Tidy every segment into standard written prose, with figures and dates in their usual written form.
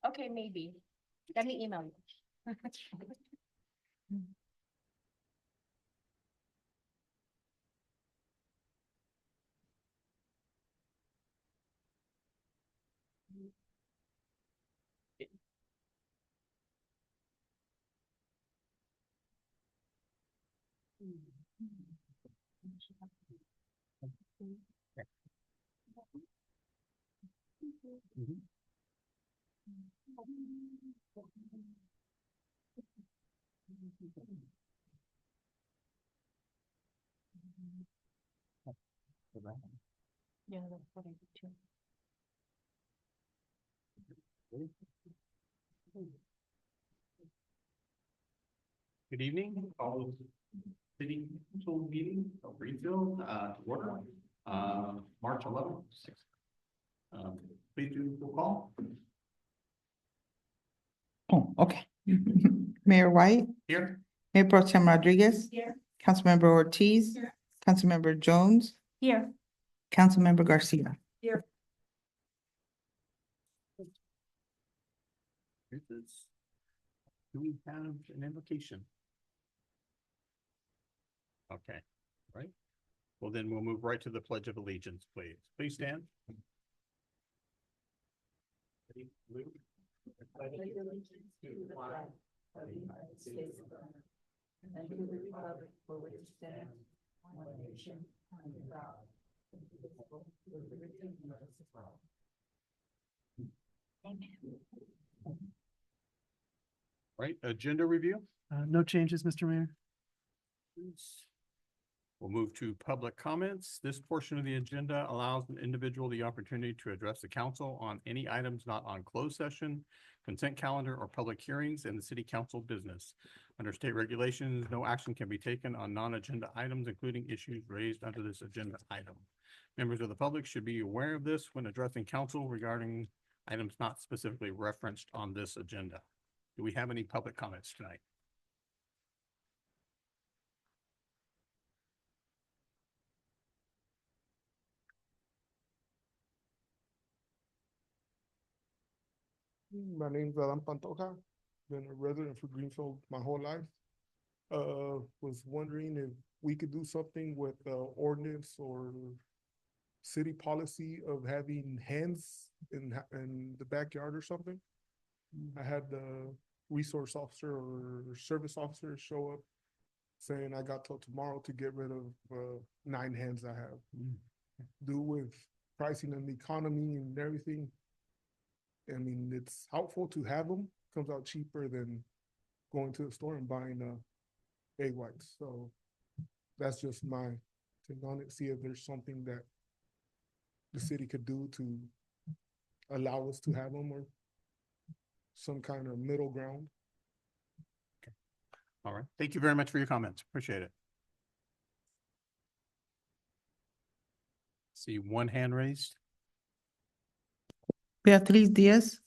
Okay, maybe. Let me email you. Yeah, that's what I did too. Good evening, all city council meeting of Greenfield, to order, March 11th, 6. Please do roll call. Oh, okay. Mayor White, Here. Mayor Pro Tem Rodriguez. Here. Councilmember Ortiz. Here. Councilmember Jones, Here. Councilmember Garcia. Here. Do we have an invocation? Okay, right. Well, then we'll move right to the Pledge of Allegiance, please. Please stand. Ready? Luke? I pledge allegiance to the flag of the United States of America and to the republic for which it stands, one nation, under God, indivisible, with liberty and justice for all. Right, agenda review? No changes, Mr. Mayor. We'll move to public comments. This portion of the agenda allows an individual the opportunity to address the council on any items not on closed session, consent calendar, or public hearings in the city council business. Under state regulations, no action can be taken on non-agenda items, including issues raised under this agenda item. Members of the public should be aware of this when addressing council regarding items not specifically referenced on this agenda. Do we have any public comments tonight? My name's Alan Pantoja, been a resident for Greenfield my whole life. Was wondering if we could do something with ordinance or city policy of having hens in the backyard or something. I had the resource officer or service officer show up saying I got till tomorrow to get rid of 9 hens I have. Do with pricing and the economy and everything. I mean, it's helpful to have them, comes out cheaper than going to the store and buying egg whites. So that's just my take on it. See if there's something that the city could do to allow us to have them or some kind of middle ground. Okay. All right. Thank you very much for your comments. Appreciate it. See one hand raised. Beatriz Diaz.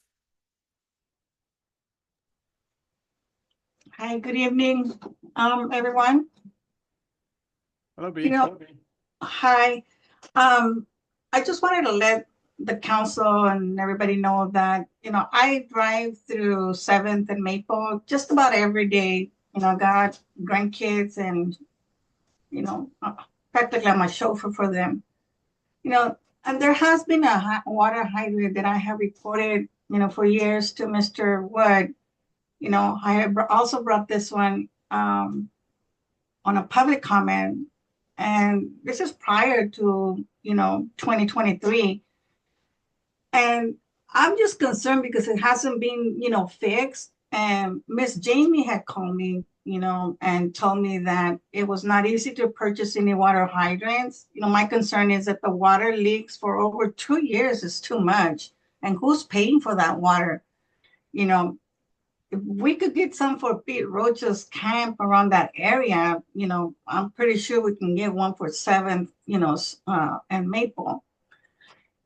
Hi, good evening, everyone. Hello, B. You know- Hello, B. Hi, I just wanted to let the council and everybody know that, I drive through 7th and Maple just about every day. Got grandkids and, practically I'm a chauffeur for them. And there has been a water hydrant that I have reported, for years to Mr. Wood. I have also brought this one on a public comment, and this is prior to 2023. And I'm just concerned because it hasn't been fixed. And Miss Jamie had called me and told me that it was not easy to purchase any water hydrants. My concern is that the water leaks for over 2 years is too much. And who's paying for that water? If we could get some for Pete Roach's camp around that area, I'm pretty sure we can get one for 7th, and Maple.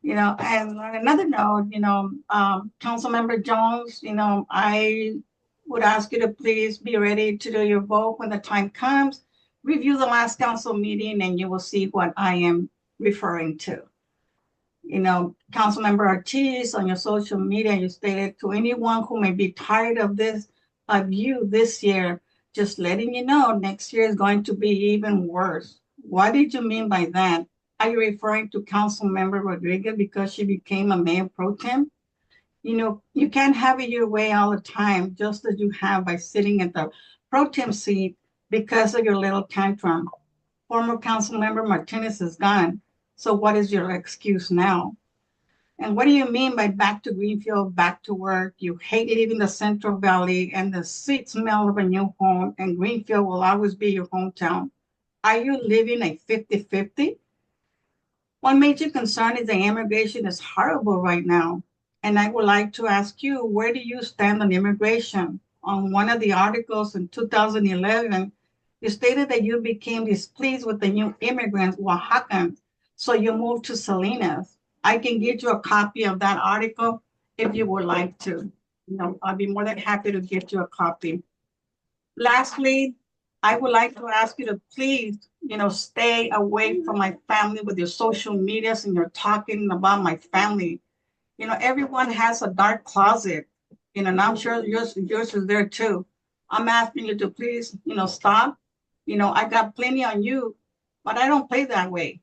And on another note, Councilmember Jones, I would ask you to please be ready to do your vote when the time comes. Review the last council meeting and you will see what I am referring to. Councilmember Ortiz, on your social media, you stated to anyone who may be tired of you this year, just letting you know, next year is going to be even worse. What did you mean by that? Are you referring to Councilmember Rodriguez because she became a mayor pro tem? You can't have it your way all the time, just as you have by sitting at the pro tem seat because of your little tantrum. Former Councilmember Martinez is gone. So what is your excuse now? And what do you mean by back to Greenfield, back to work? You hated even the Central Valley and the sweet smell of a new home, and Greenfield will always be your hometown. Are you living a 50-50? One major concern is that immigration is horrible right now. And I would like to ask you, where do you stand on immigration? On one of the articles in 2011, you stated that you became displeased with the new immigrants, Oaxacans, so you moved to Salinas. I can get you a copy of that article if you would like to. I'd be more than happy to get you a copy. Lastly, I would like to ask you to please, stay away from my family with your social medias and you're talking about my family. Everyone has a dark closet, and I'm sure yours is there too. I'm asking you to please, stop. I got plenty on you, but I don't play that way.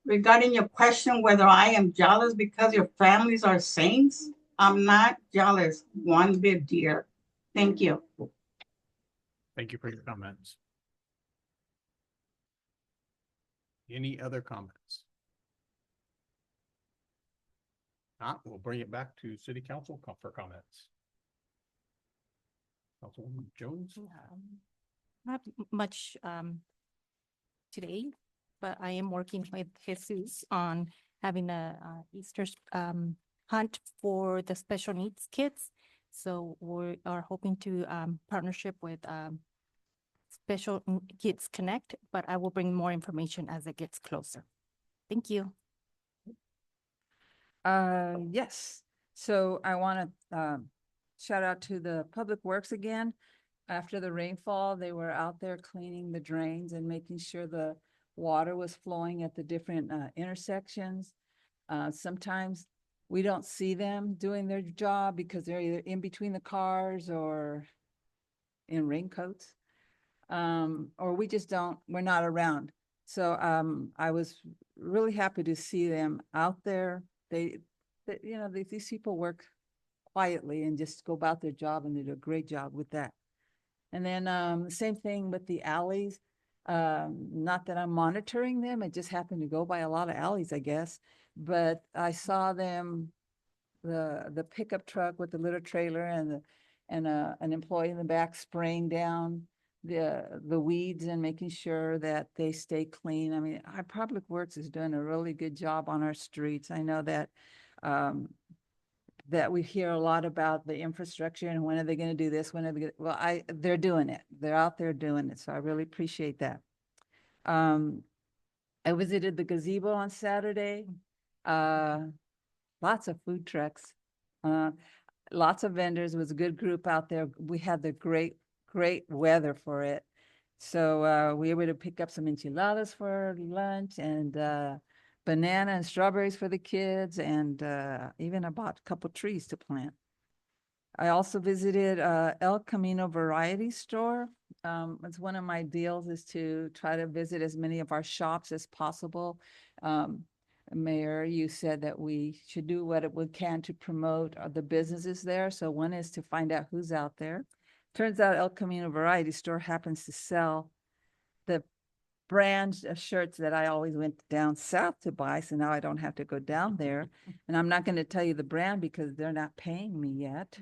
Regarding your question whether I am jealous because your families are saints, I'm not jealous one bit, dear. Thank you. Thank you for your comments. Any other comments? Not, we'll bring it back to city council for comments. Councilwoman Jones? Not much today, but I am working with Jesus on having a Easter hunt for the special needs kids. So we are hoping to partnership with Special Kids Connect, but I will bring more information as it gets closer. Thank you. Yes, so I want to shout out to the Public Works again. After the rainfall, they were out there cleaning the drains and making sure the water was flowing at the different intersections. Sometimes we don't see them doing their job because they're either in between the cars or in raincoats. Or we just we're not around. So I was really happy to see them out there. These people work quietly and just go about their job, and they do a great job with that. And then the same thing with the alleys. Not that I'm monitoring them, it just happened to go by a lot of alleys, I guess. But I saw them, the pickup truck with the little trailer and an employee in the back spraying down the weeds and making sure that they stay clean. I mean, our Public Works is doing a really good job on our streets. I know that that we hear a lot about the infrastructure and when are they going to do this? When are they well, they're doing it. They're out there doing it. So I really appreciate that. I visited the gazebo on Saturday. Lots of food trucks, lots of vendors. It was a good group out there. We had the great weather for it. So we were able to pick up some enchiladas for lunch and banana and strawberries for the kids, and even I bought a couple trees to plant. I also visited El Camino Variety Store. It's one of my deals is to try to visit as many of our shops as possible. Mayor, you said that we should do what we can to promote the businesses there. So one is to find out who's out there. Turns out El Camino Variety Store happens to sell the brand of shirts that I always went down south to buy. So now I don't have to go down there. And I'm not going to tell you the brand because they're not paying me yet.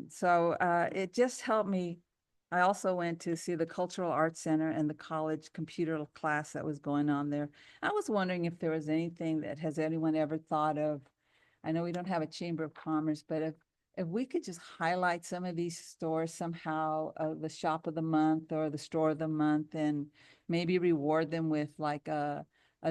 So it just helped me. I also went to see the Cultural Arts Center and the college computer class that was going on there. I was wondering if there was anything that has anyone ever thought of. I know we don't have a Chamber of Commerce, but if we could just highlight some of these stores somehow, the shop of the month or the store of the month, and maybe reward them with like a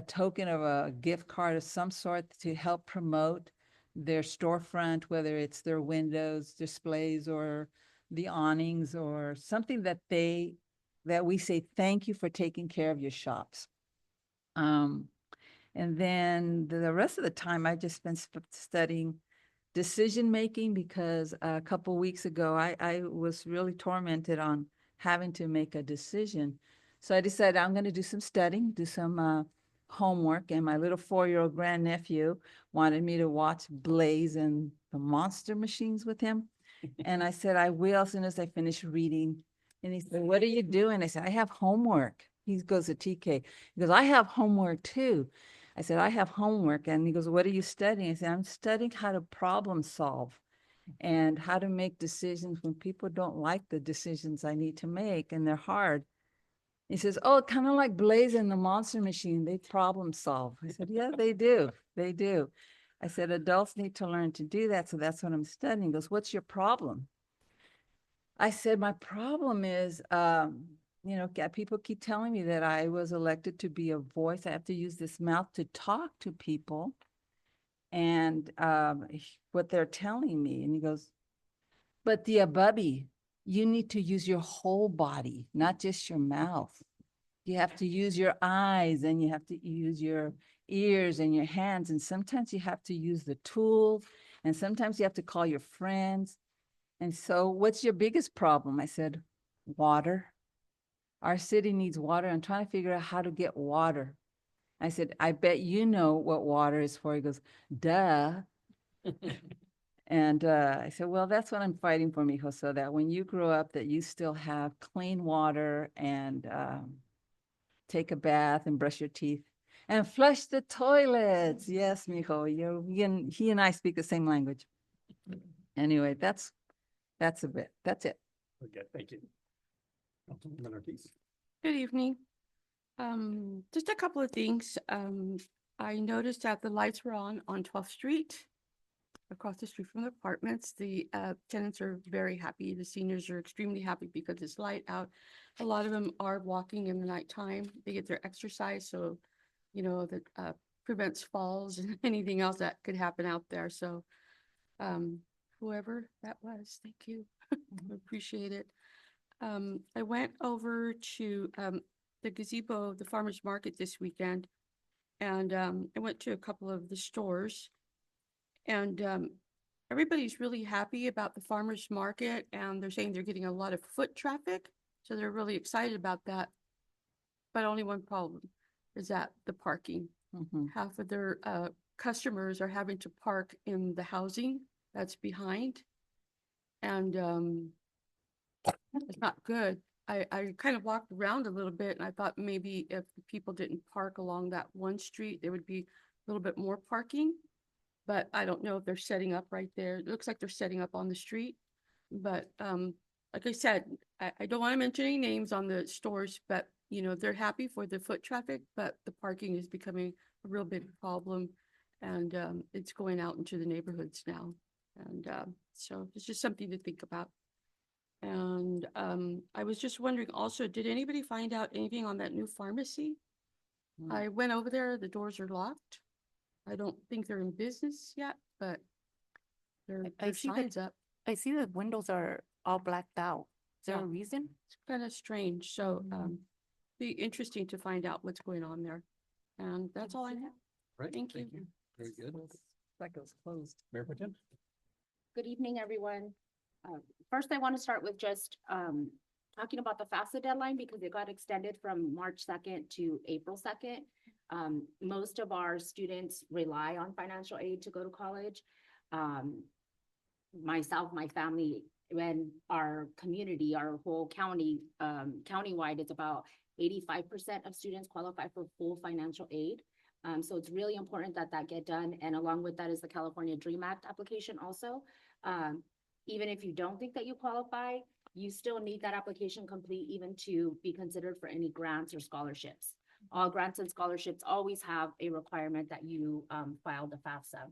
token of a gift card of some sort to help promote their storefront, whether it's their windows, displays, or the awnings, or something that we say, thank you for taking care of your shops. And And then the rest of the time I just been studying decision-making because a couple weeks ago, I was really tormented on having to make a decision. So I decided I'm going to do some studying, do some homework, and my little 4-year-old grandnephew wanted me to watch Blaze and the Monster Machines with him. And I said, I will as soon as I finish reading. And he said, what are you doing? I said, I have homework. He goes to TK. He goes, I have homework too. I said, I have homework. And he goes, what are you studying? I said, I'm studying how to problem solve and how to make decisions when people don't like the decisions I need to make and they're hard. He says, oh, kind of like Blaze and the Monster Machine, they problem solve. I said, yeah, they do. They do. I said, adults need to learn to do that. So that's what I'm studying. He goes, what's your problem? I said, my problem is, people keep telling me that I was elected to be a voice. I have to use this mouth to talk to people and what they're telling me. And he goes, but Bubby, you need to use your whole body, not just your mouth. You have to use your eyes and you have to use your ears and your hands. And sometimes you have to use the tools and sometimes you have to call your friends. And so what's your biggest problem? I said, water. Our city needs water. I'm trying to figure out how to get water. I said, I bet you know what water is for. He goes, duh. And I said, well, that's what I'm fighting for, mijo, so that when you grow up that you still have clean water and take a bath and brush your teeth and flush the toilets. Yes, mijo, he and I speak the same language. Anyway, that's a bit. That's it. Okay, thank you. Councilwoman Ortiz. Good evening. Just a couple of things. I noticed that the lights were on 12th Street, across the street from the apartments. The tenants are very happy. The seniors are extremely happy because it's light out. A lot of them are walking in the nighttime. They get their exercise, so that prevents falls and anything else that could happen out there. So whoever that was, thank you. I appreciate it. I went over to the gazebo, the farmer's market this weekend, and I went to a couple of the stores, and everybody's really happy about the farmer's market, and they're saying they're getting a lot of foot traffic, so they're really excited about that. But only one problem is that the parking. Mhm. Half of their customers are having to park in the housing that's behind, and it's not good. I kind of walked around a little bit and I thought maybe if the people didn't park along that one street, there would be a little bit more parking. But I don't know if they're setting up right there. It looks like they're setting up on the street. But like I said, I don't want to mention any names on the stores, but they're happy for the foot traffic, but the parking is becoming a real big problem. And it's going out into the neighborhoods now. And so it's just something to think about. And I was just wondering also, did anybody find out anything on that new pharmacy? Mm. I went over there, the doors are locked. I don't think they're in business yet, but I there's see that- signs up. I see the windows are all blacked out. Is there Yeah. a reason? It's kind of strange, so Mhm. be interesting to find out what's going on there. And that's all I have. Right, Thank you. Very good. Like it was closed. Mayor Pro Tem? Good evening, everyone. First, I want to start with just talking about the FAFSA deadline because it got extended from March 2nd to April 2nd. Most of our students rely on financial aid to go to college. Myself, my family, and our community, our whole county, countywide, it's about 85% of students qualify for full financial aid. So it's really important that that get done. And along with that is the California DREAM Act application also. Even if you don't think that you qualify, you still need that application complete even to be considered for any grants or scholarships. All grants and scholarships always have a requirement that you file the FAFSA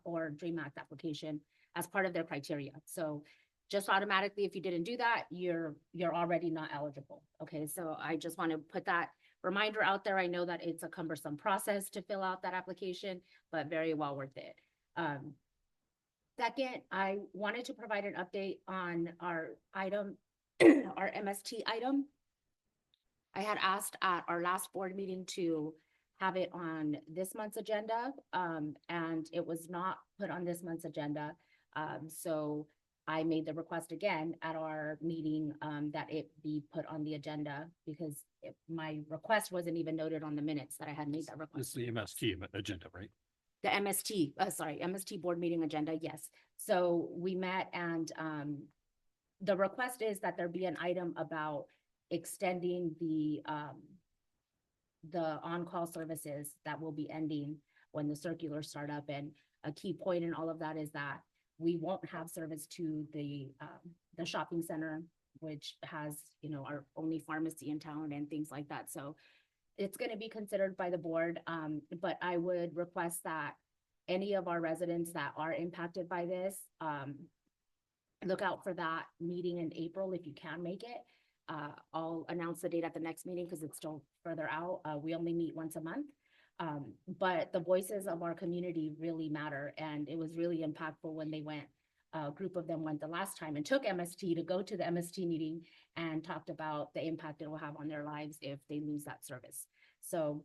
or DREAM Act application as part of their criteria. So just automatically, if you didn't do that, you're already not eligible. Okay, so I just want to put that reminder out there. I know that it's a cumbersome process to fill out that application, but very well worth it. Second, I wanted to provide an update on our item, our MST item. I had asked at our last board meeting to have it on this month's agenda, and it was not put on this month's agenda. So I made the request again at our meeting, that it be put on the agenda because my request wasn't even noted on the minutes that I had made that This request. is the MST agenda, right? The MST, MST board meeting agenda, yes. So we met and, the request is that there be an item about extending the on-call services that will be ending when the circulars start up. And a key point in all of that is that we won't have service to the shopping center, which has, you know, our only pharmacy in town and things like that. So it's gonna be considered by the board, but I would request that any of our residents that are impacted by this, look out for that meeting in April if you can make it. I'll announce the date at the next meeting because it's still further out. We only meet once a month. But the voices of our community really matter, and it was really impactful when they went. A group of them went the last time and took MST to go to the MST meeting and talked about the impact it will have on their lives if they lose that service. So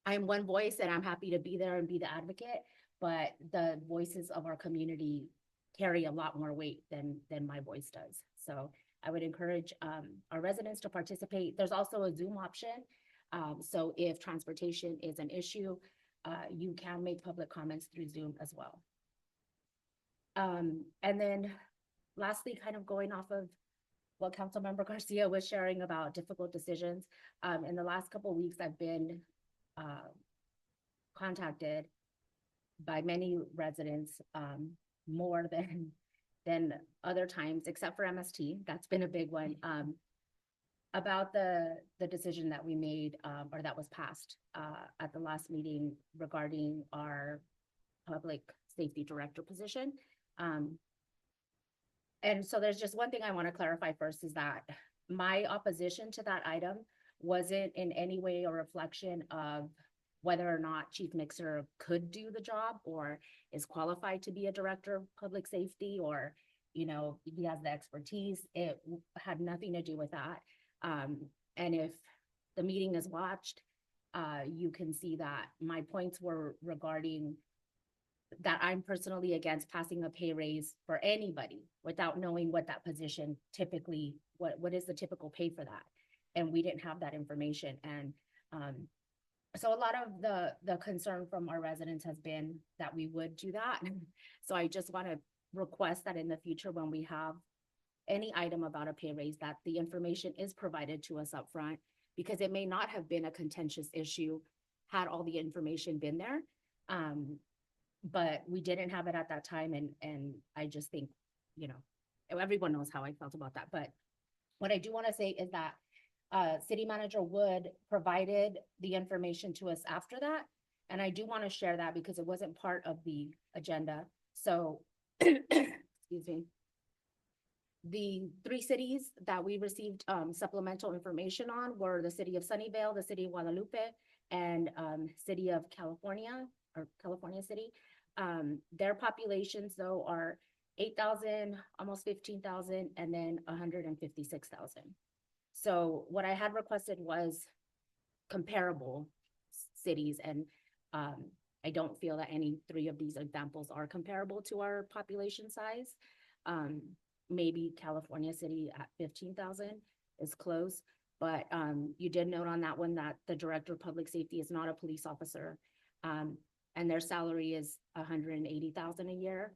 I'm one voice and I'm happy to be there and be the advocate, but the voices of our community carry a lot more weight than my voice does. So I would encourage our residents to participate. There's also a Zoom option. So if transportation is an issue, you can make public comments through Zoom as well. And then lastly, kind of going off of what Councilmember Garcia was sharing about difficult decisions. In the last couple of weeks, I've been contacted by many residents, more than other times, except for MST. That's been a big one. About the decision that we made, or that was passed at the last meeting regarding our public safety director position. And so there's just one thing I want to clarify first is that my opposition to that item wasn't in any way a reflection of whether or not Chief Mixer could do the job or is qualified to be a director of public safety, or, you know, he has the expertise. It had nothing to do with that. And if the meeting is watched, you can see that my points were regarding that I'm personally against passing a pay raise for anybody without knowing what that position typically, what is the typical pay for that? And we didn't have that information. And so a lot of the concern from our residents has been that we would do that. So I just want to request that in the future, when we have any item about a pay raise, that the information is provided to us up front, because it may not have been a contentious issue had all the information been there. But we didn't have it at that time. And I just think, you know, everyone knows how I felt about that. But what I do want to say is that City Manager Wood provided the information to us after that. And I do want to share that because it wasn't part of the agenda. So, excuse me. The 3 cities that we received supplemental information on were the city of Sunnyvale, the city of Guadalupe, and city of California, or California City. Their populations though are 8,000, almost 15,000, and then 156,000. So what I had requested was comparable cities, and I don't feel that any 3 of these examples are comparable to our population size. Maybe California City at 15,000 is close, but you did note on that one that the director of public safety is not a police officer, and their salary is 180,000 a year.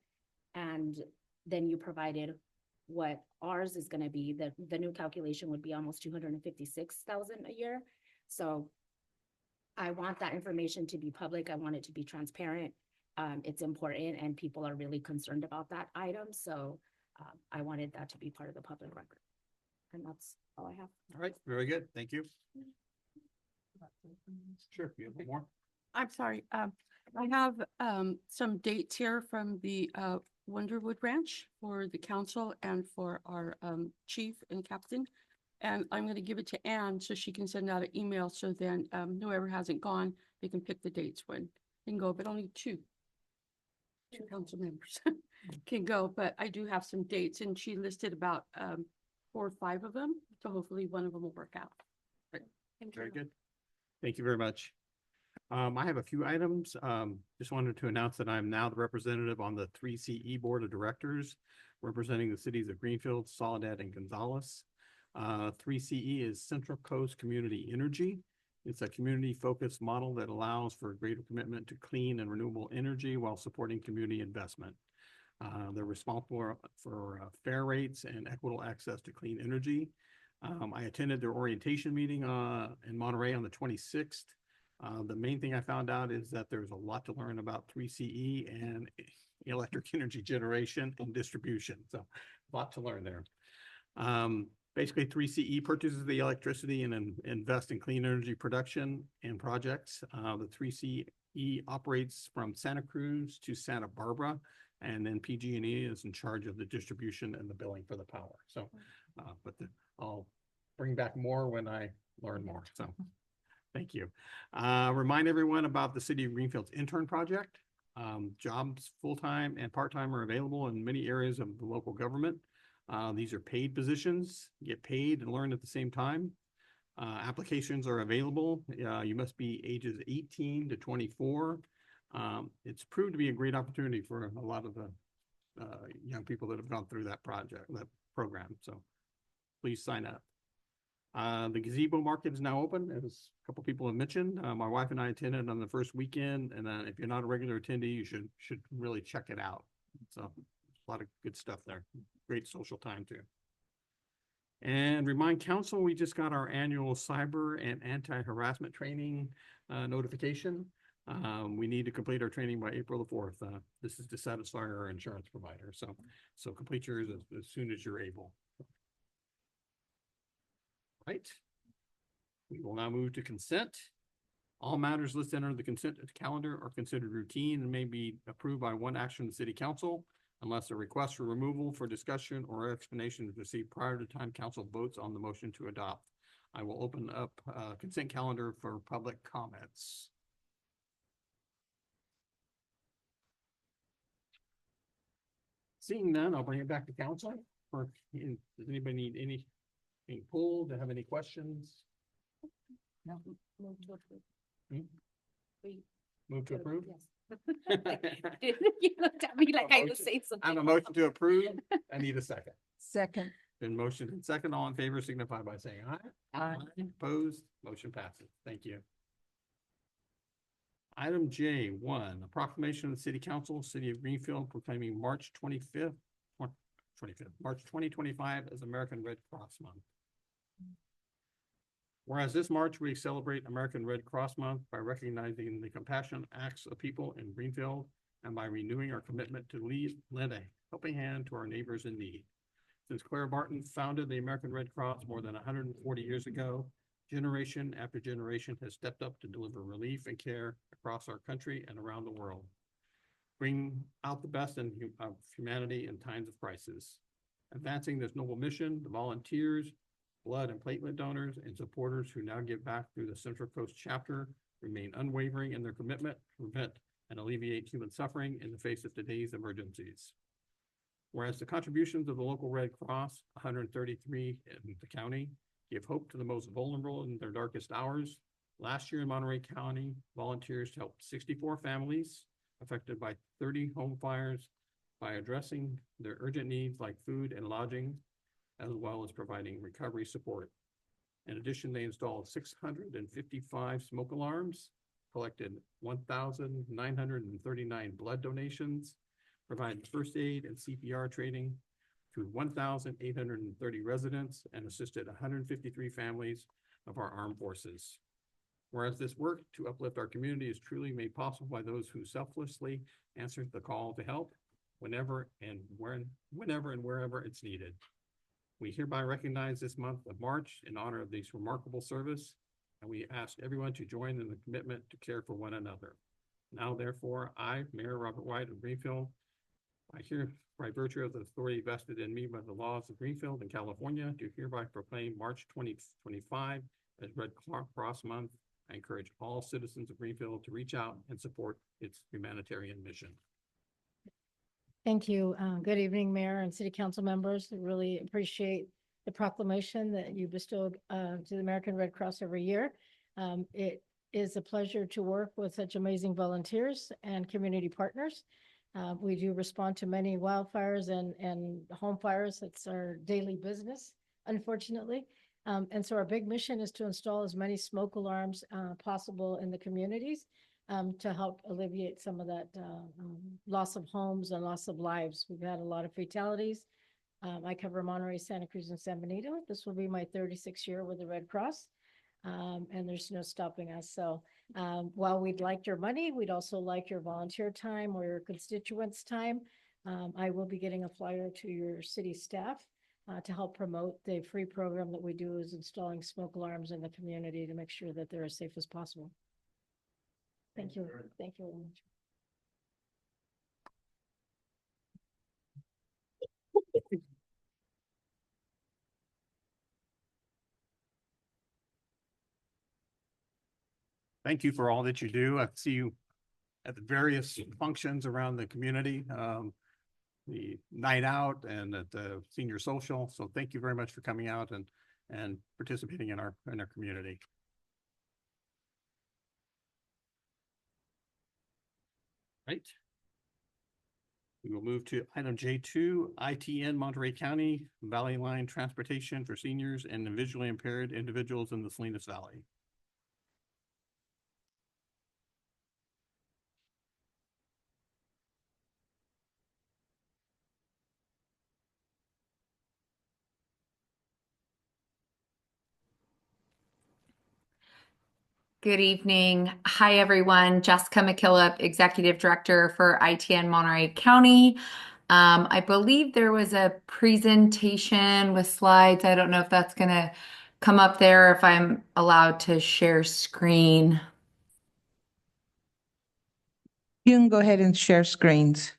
And then you provided what ours is going to be. The new calculation would be almost 256,000 a year. So I want that information to be public. I want it to be transparent. It's important, and people are really concerned about that item. So I wanted that to be part of the public record. And that's all I have. All right, very good. Thank you. Sure, you have one more? I'm sorry, I have some dates here from the Wonderwood Ranch for the council and for our chief and captain. And I'm gonna give it to Ann so she can send out an email, so then whoever hasn't gone, they can pick the dates when they can go, but only two council members can go. But I do have some dates, and she listed about 4 or 5 of them, so hopefully one of them will work out. Very good. Thank you very much. I have a few items. Just wanted to announce that I'm now the representative on the 3CE Board of Directors, representing the cities of Greenfield, Soledad, and Gonzales. 3CE is Central Coast Community Energy. It's a community-focused model that allows for greater commitment to clean and renewable energy while supporting community investment. They're responsible for fair rates and equitable access to clean energy. I attended their orientation meeting in Monterey on the 26th. The main thing I found out is that there's a lot to learn about 3CE and electric energy generation and distribution. So a lot to learn there. Basically, 3CE purchases the electricity and invest in clean energy production and projects. The 3CE operates from Santa Cruz to Santa Barbara, and then PG&E is in charge of the distribution and the billing for the power. So, I'll bring back more when I learn more. So, thank you. Remind everyone about the City of Greenfield's intern project. Jobs full-time and part-time are available in many areas of the local government. These are paid positions, get paid and learn at the same time. Applications are available. You must be ages 18 to 24. It's proved to be a great opportunity for a lot of the young people that have gone through that program. So please sign up. The gazebo market is now open, as a couple people have mentioned. My wife and I attended on the first weekend, and if you're not a regular attendee, you should really check it out. So a lot of good stuff there. Great social time too. And remind council, we just got our annual cyber and anti-harassment training notification. We need to complete our training by April the 4th. This is to satisfy our insurance provider. So complete yours as soon as you're able. Right. We will now move to consent. All matters listed under the consent calendar are considered routine and may be approved by one action of the city council unless a request for removal for discussion or explanation is received prior to time council votes on the motion to adopt. I will open up consent calendar for public comments. Seeing none, I'll bring it back to council. Does anybody need anything pulled? To have any questions? No, move to approve. Hmm? We- Move to approve? Yes. You looked at me like I was saying I have something. a motion to approve. I need a second. Second. Been motioned and second. All in favor signify by saying aye. Aye. Opposed, motion passes. Thank you. Item J1, a proclamation of the City Council, City of Greenfield proclaiming March 25th, March 2025 as American Red Cross Month. Whereas this March, we celebrate American Red Cross Month by recognizing the compassionate acts of people in Greenfield and by renewing our commitment to lend a helping hand to our neighbors in need. Since Clara Barton founded the American Red Cross more than 140 years ago, generation after generation has stepped up to deliver relief and care across our country and around the world. Bring out the best of humanity in times of crisis. Advancing this noble mission, the volunteers, blood and platelet donors, and supporters who now give back through the Central Coast chapter remain unwavering in their commitment to prevent and alleviate human suffering in the face of today's emergencies. Whereas the contributions of the local Red Cross, 133 in the county, give hope to the most vulnerable in their darkest hours. Last year in Monterey County, volunteers helped 64 families affected by 30 home fires by addressing their urgent needs like food and lodging, as well as providing recovery support. In addition, they installed 655 smoke alarms, collected 1,939 blood donations, provided first aid and CPR training to 1,830 residents, and assisted 153 families of our armed forces. Whereas this work to uplift our community is truly made possible by those who selflessly answered the call to help whenever and wherever it's needed. We hereby recognize this month of March in honor of this remarkable service, and we ask everyone to join in the commitment to care for one another. Now, therefore, I, Mayor Robert White of Greenfield, I hereby, by virtue of the authority vested in me by the laws of Greenfield and California, do hereby proclaim March 2025 as Red Cross Month. I encourage all citizens of Greenfield to reach out and support its humanitarian mission. Thank you. Good evening, Mayor and City Council members. I really appreciate the proclamation that you bestowed to the American Red Cross every year. It is a pleasure to work with such amazing volunteers and community partners. We do respond to many wildfires and home fires. It's our daily business, unfortunately. And so our big mission is to install as many smoke alarms possible in the communities to help alleviate some of that loss of homes and loss of lives. We've had a lot of fatalities. I cover Monterey, Santa Cruz, and San Benito. This will be my 36th year with the Red Cross. And there's no stopping us. So while we'd like your money, we'd also like your volunteer time or your constituents' time. I will be getting a flyer to your city staff to help promote the free program that we do is installing smoke alarms in the community to make sure that they're as safe as possible. Thank you. Thank you very much. Thank you for all that you do. I see you at the various functions around the community, the night out and at the senior social. So thank you very much for coming out and participating in our community. Right. We will move to item J2, ITN Monterey County Valley Line Transportation for Seniors and Visually Impaired Individuals in the Salinas Valley. Good evening. Hi, everyone. Jessica McKillop, Executive Director for ITN Monterey County. I believe there was a presentation with slides. I don't know if that's going to come up there, if I'm allowed to share screen. You can go ahead and share screens.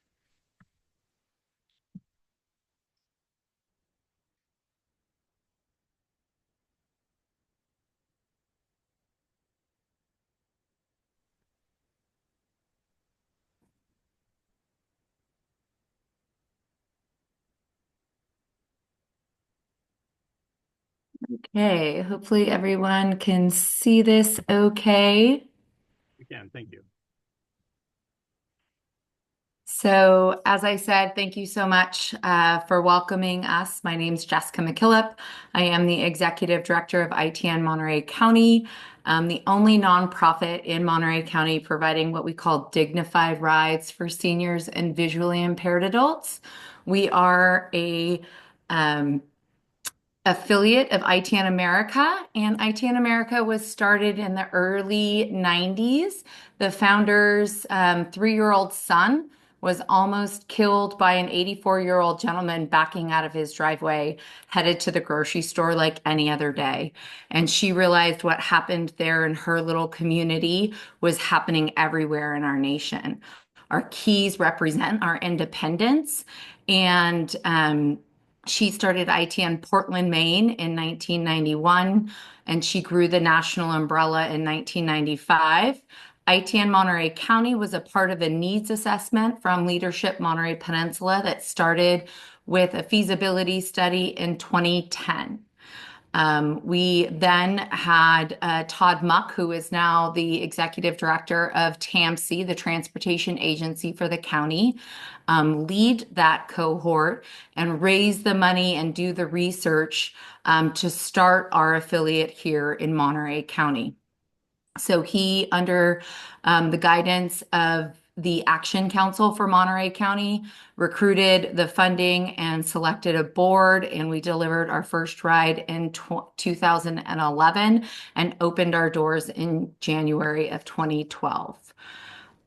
Okay, hopefully everyone can see this okay. We can, thank you. So as I said, thank you so much for welcoming us. My name is Jessica McKillop. I am the Executive Director of ITN Monterey County, the only nonprofit in Monterey County providing what we call dignified rides for seniors and visually impaired adults. We are a affiliate of ITN America, and ITN America was started in the early 90s. The founder's 3-year-old son was almost killed by an 84-year-old gentleman backing out of his driveway, headed to the grocery store like any other day. And she realized what happened there in her little community was happening everywhere in our nation. Our keys represent our independence, and she started ITN Portland, Maine in 1991, and she grew the national umbrella in 1995. ITN Monterey County was a part of a needs assessment from Leadership Monterey Peninsula that started with a feasibility study in 2010. We then had Todd Muck, who is now the Executive Director of TAMC, the Transportation Agency for the county, lead that cohort and raise the money and do the research to start our affiliate here in Monterey County. So he, under the guidance of the Action Council for Monterey County, recruited the funding and selected a board, and we delivered our first ride in 2011 and opened our doors in January of 2012.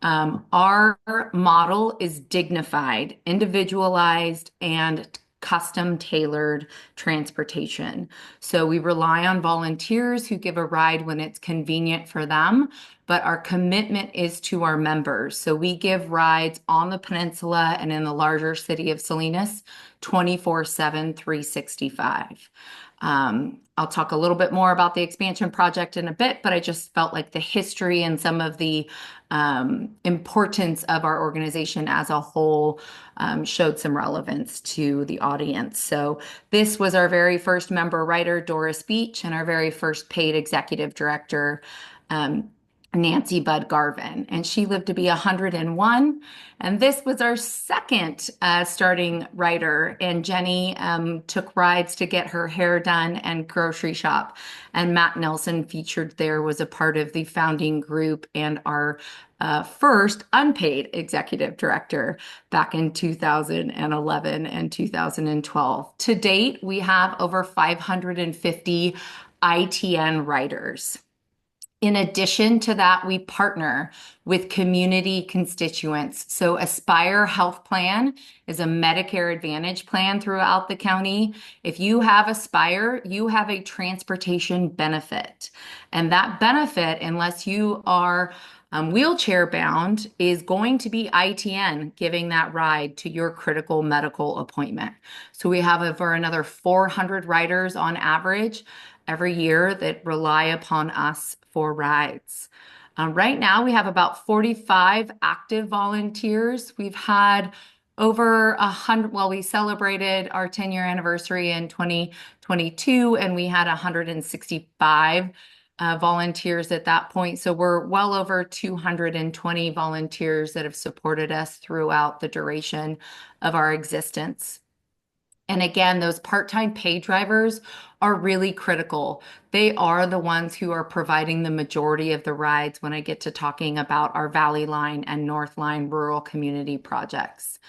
Our model is dignified, individualized, and custom tailored transportation. So we rely on volunteers who give a ride when it's convenient for them, but our commitment is to our members. So we give rides on the peninsula and in the larger city of Salinas 24/7, 365. I'll talk a little bit more about the expansion project in a bit, but I just felt like the history and some of the importance of our organization as a whole showed some relevance to the audience. So this was our very first member writer, Doris Beach, and our very first paid executive director, Nancy Bud Garvin, and she lived to be 101. And this was our second starting writer. And Jenny took rides to get her hair done and grocery shop. And Matt Nelson, featured there, was a part of the founding group and our first unpaid executive director back in 2011 and 2012. To date, we have over 550 ITN writers. In addition to that, we partner with community constituents. So Aspire Health Plan is a Medicare Advantage plan throughout the county. If you have Aspire, you have a transportation benefit. And that benefit, unless you are wheelchair bound, is going to be ITN giving that ride to your critical medical appointment. So we have over another 400 riders on average every year that rely upon us for rides. Right now, we have about 45 active volunteers. We've had over 100, well, we celebrated our 10-year anniversary in 2022, and we had 165 volunteers at that point. So we're well over 220 volunteers that have supported us throughout the duration of our existence. And again, those part-time paid drivers are really critical. They are the ones who are providing the majority of the rides when I get to talking about our Valley Line and North Line rural community projects.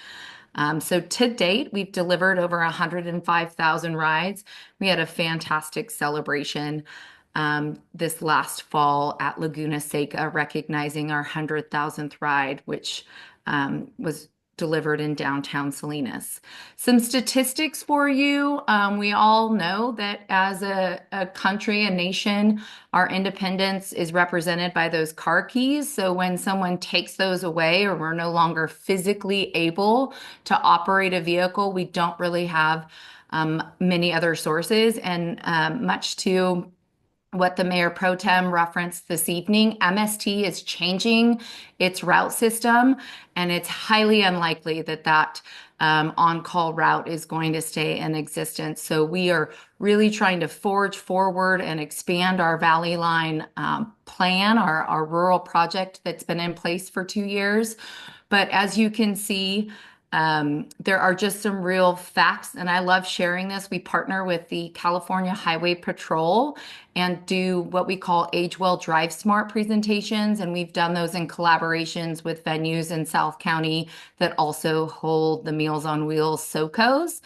So to date, we've delivered over 105,000 rides. We had a fantastic celebration this last fall at Laguna Seca, recognizing our 100,000th ride, which was delivered in downtown Salinas. Some statistics for you. We all know that as a country, a nation, our independence is represented by those car keys. So when someone takes those away, or we're no longer physically able to operate a vehicle, we don't really have many other sources. And much to what the Mayor Pro Tem referenced this evening, MST is changing its route system, and it's highly unlikely that that on-call route is going to stay in existence. So we are really trying to forge forward and expand our Valley Line plan, our rural project that's been in place for 2 years. But as you can see, there are just some real facts, and I love sharing this. We partner with the California Highway Patrol and do what we call Age Well, Drive Smart presentations, and we've done those in collaborations with venues in South County that also hold the Meals on Wheels SOCOs.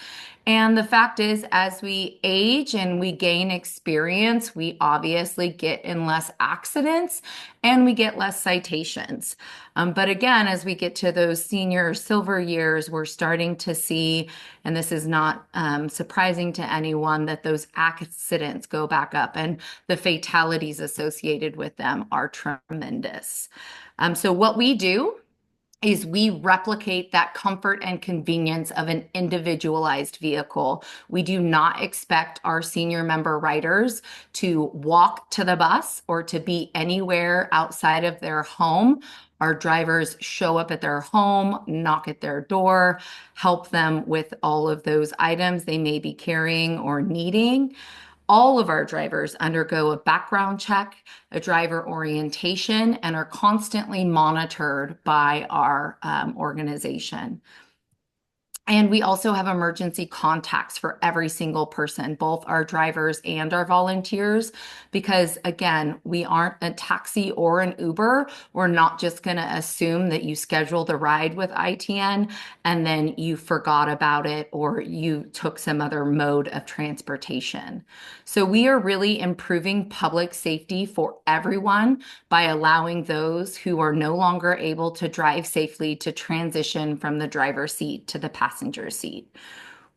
And the fact is, as we age and we gain experience, we obviously get in less accidents and we get less citations. But again, as we get to those senior silver years, we're starting to see, and this is not surprising to anyone, that those accidents go back up and the fatalities associated with them are tremendous. So what we do is we replicate that comfort and convenience of an individualized vehicle. We do not expect our senior member riders to walk to the bus or to be anywhere outside of their home. Our drivers show up at their home, knock at their door, help them with all of those items they may be carrying or needing. All of our drivers undergo a background check, a driver orientation, and are constantly monitored by our organization. And we also have emergency contacts for every single person, both our drivers and our volunteers, because again, we aren't a taxi or an Uber. We're not just going to assume that you scheduled a ride with ITN and then you forgot about it or you took some other mode of transportation. So we are really improving public safety for everyone by allowing those who are no longer able to drive safely to transition from the driver's seat to the passenger seat.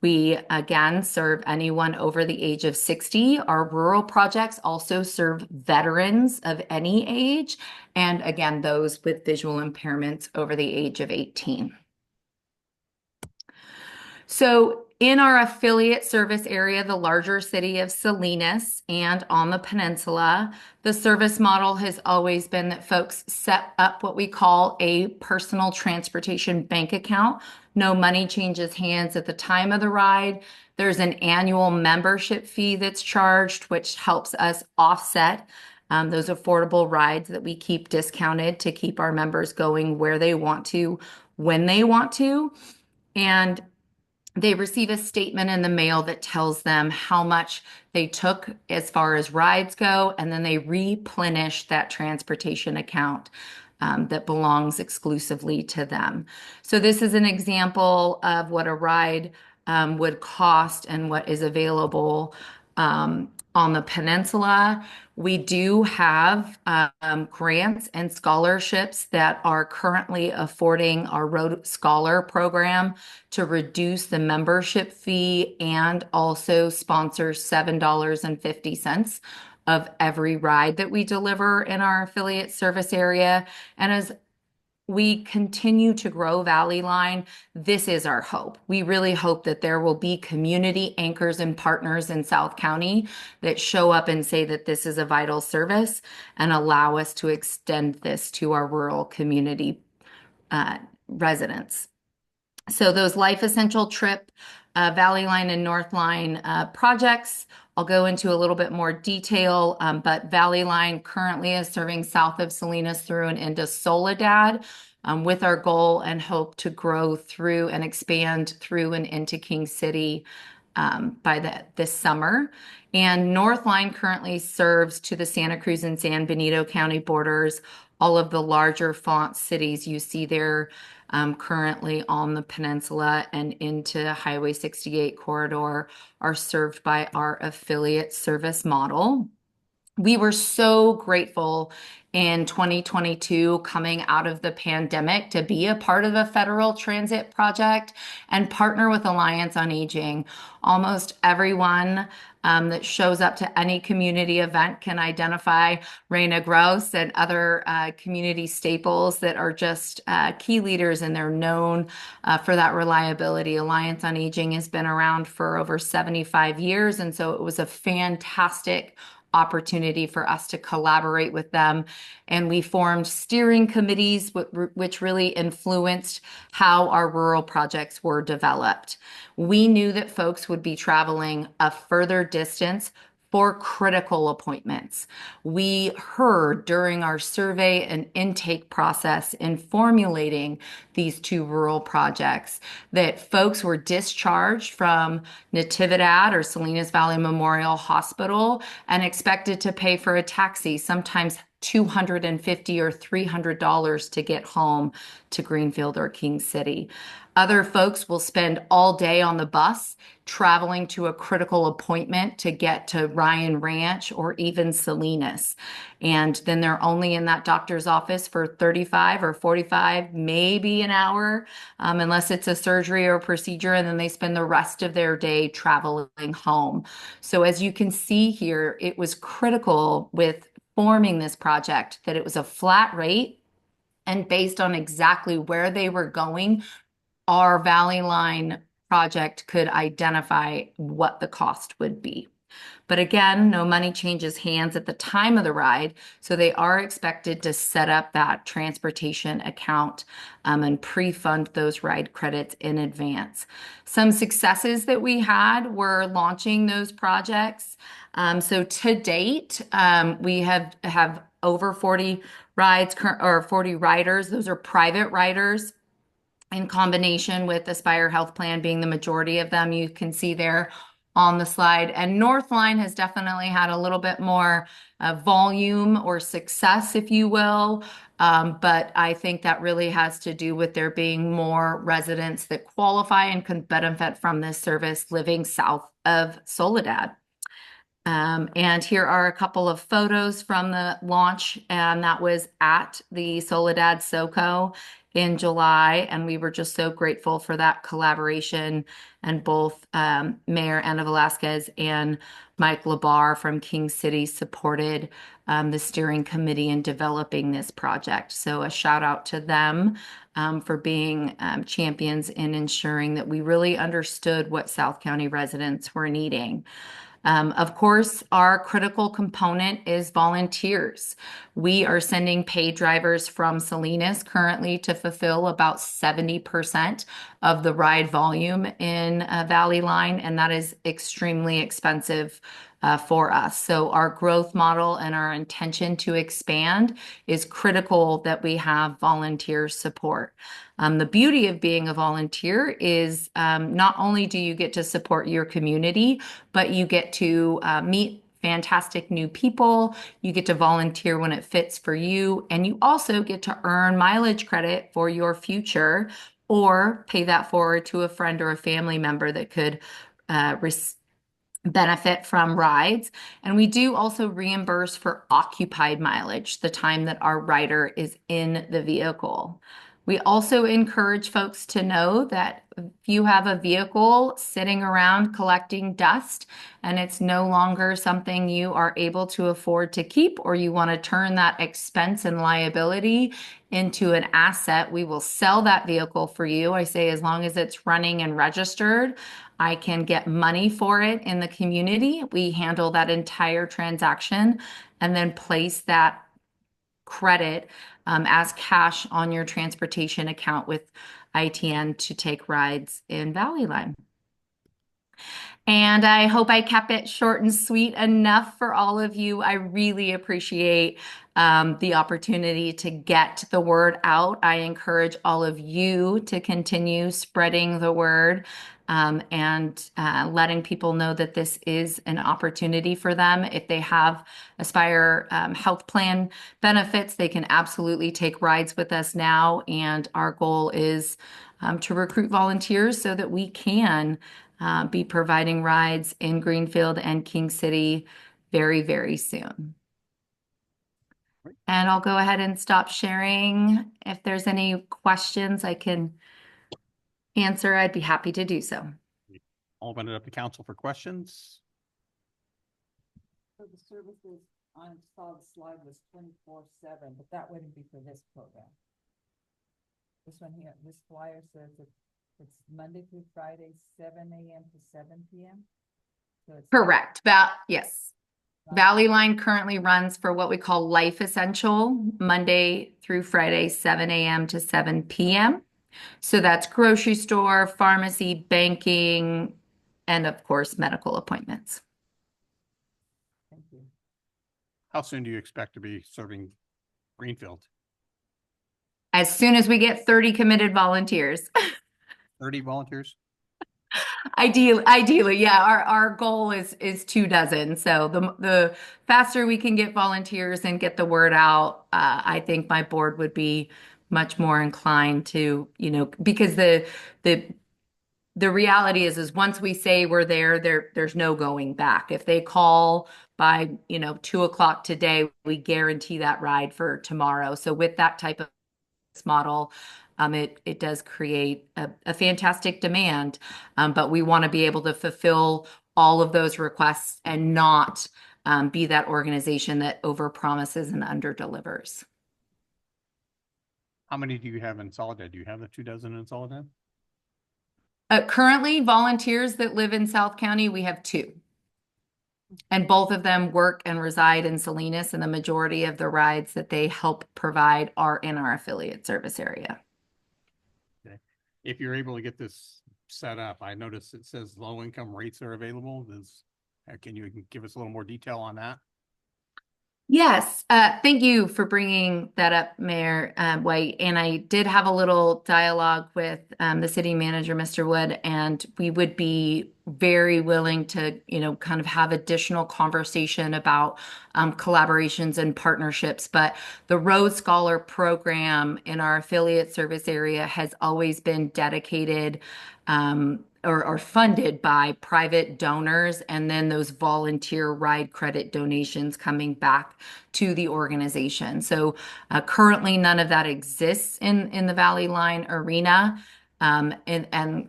We again serve anyone over the age of 60. Our rural projects also serve veterans of any age, and again, those with visual impairments over the age of 18. So in our affiliate service area, the larger city of Salinas and on the peninsula, the service model has always been that folks set up what we call a personal transportation bank account. No money changes hands at the time of the ride. There's an annual membership fee that's charged, which helps us offset those affordable rides that we keep discounted to keep our members going where they want to, when they want to. And they receive a statement in the mail that tells them how much they took as far as rides go, and then they replenish that transportation account that belongs exclusively to them. So this is an example of what a ride would cost and what is available on the peninsula. We do have grants and scholarships that are currently affording our Road Scholar program to reduce the membership fee and also sponsor $7.50 of every ride that we deliver in our affiliate service area. And as we continue to grow Valley Line, this is our hope. We really hope that there will be community anchors and partners in South County that show up and say that this is a vital service and allow us to extend this to our rural community residents. So those Life Essential Trip, Valley Line and North Line projects, I'll go into a little bit more detail, but Valley Line currently is serving south of Salinas through and into Soledad, with our goal and hope to grow through and expand through and into King City by this summer. And North Line currently serves to the Santa Cruz and San Benito County borders, all of the larger font cities you see there currently on the peninsula and into Highway 68 corridor are served by our affiliate service model. We were so grateful in 2022 coming out of the pandemic to be a part of a federal transit project and partner with Alliance on Aging. Almost everyone that shows up to any community event can identify Reina Gross and other community staples that are just key leaders, and they're known for that reliability. Alliance on Aging has been around for over 75 years, and so it was a fantastic opportunity for us to collaborate with them. And we formed steering committees, which really influenced how our rural projects were developed. We knew that folks would be traveling a further distance for critical appointments. We heard during our survey and intake process in formulating these two rural projects that folks were discharged from Natividad or Salinas Valley Memorial Hospital and expected to pay for a taxi, sometimes $250 or $300 to get home to Greenfield or King City. Other folks will spend all day on the bus traveling to a critical appointment to get to Ryan Ranch or even Salinas. And then they're only in that doctor's office for 35 or 45, maybe an hour, unless it's a surgery or a procedure, and then they spend the rest of their day traveling home. So as you can see here, it was critical with forming this project that it was a flat rate, and based on exactly where they were going, our Valley Line project could identify what the cost would be. But again, no money changes hands at the time of the ride, so they are expected to set up that transportation account and pre-fund those ride credits in advance. Some successes that we had were launching those projects. So to date, we have over 40 rides or 40 riders. Those are private riders, in combination with Aspire Health Plan being the majority of them, you can see there on the slide. And North Line has definitely had a little bit more volume or success, if you will. But I think that really has to do with there being more residents that qualify and can benefit from this service living south of Soledad. And here are a couple of photos from the launch, and that was at the Soledad SoCo in July, and we were just so grateful for that collaboration. And both Mayor Ana Velasquez and Mike Labar from King City supported the steering committee in developing this project. So a shout out to them for being champions in ensuring that we really understood what South County residents were needing. Of course, our critical component is volunteers. We are sending paid drivers from Salinas currently to fulfill about 70% of the ride volume in Valley Line, and that is extremely expensive for us. So our growth model and our intention to expand is critical that we have volunteer support. The beauty of being a volunteer is not only do you get to support your community, but you get to meet fantastic new people. You get to volunteer when it fits for you, and you also get to earn mileage credit for your future or pay that forward to a friend or a family member that could benefit from rides. And we do also reimburse for occupied mileage, the time that our rider is in the vehicle. We also encourage folks to know that if you have a vehicle sitting around collecting dust and it's no longer something you are able to afford to keep, or you want to turn that expense and liability into an asset, we will sell that vehicle for you. I say as long as it's running and registered, I can get money for it in the community. We handle that entire transaction and then place that credit as cash on your transportation account with ITN to take rides in Valley Line. And I hope I kept it short and sweet enough for all of you. I really appreciate the opportunity to get the word out. I encourage all of you to continue spreading the word and letting people know that this is an opportunity for them. If they have Aspire health plan benefits, they can absolutely take rides with us now. And our goal is to recruit volunteers so that we can be providing rides in Greenfield and King City very, very soon. And I'll go ahead and stop sharing. If there's any questions I can answer, I'd be happy to do so. I'll open it up to council for questions. So the services, I saw the slide was 24/7, but that wouldn't be for this program. This one here, this flyer says it's Monday through Friday, 7 a.m. to 7 p.m. So it's Correct. Yes. Valley Line currently runs for what we call Life Essential, Monday through Friday, 7 a.m. to 7 p.m. So that's grocery store, pharmacy, banking, and of course, medical appointments. Thank you. How soon do you expect to be serving Greenfield? As soon as we get 30 committed volunteers. 30 volunteers? Ideally, yeah. Our goal is 24. So the faster we can get volunteers and get the word out, I think my board would be much more inclined to, because the reality is once we say we're there's no going back. If they call by 2:00 today, we guarantee that ride for tomorrow. So with that type of model, it does create a fantastic demand, but we want to be able to fulfill all of those requests and not be that organization that overpromises and underdelivers. How many do you have in Soledad? Do you have the 24 in Soledad? Currently, volunteers that live in South County, we have 2. And both of them work and reside in Salinas, and the majority of the rides that they help provide are in our affiliate service area. Okay. If you're able to get this set up, I noticed it says low income rates are available. Can you give us a little more detail on that? Yes, thank you for bringing that up, Mayor White. And I did have a little dialogue with the city manager, Mr. Wood, and we would be very willing to, kind of have additional conversation about collaborations and partnerships. But the Rhodes Scholar program in our affiliate service area has always been dedicated or funded by private donors, and then those volunteer ride credit donations coming back to the organization. So currently none of that exists in the Valley Line arena. And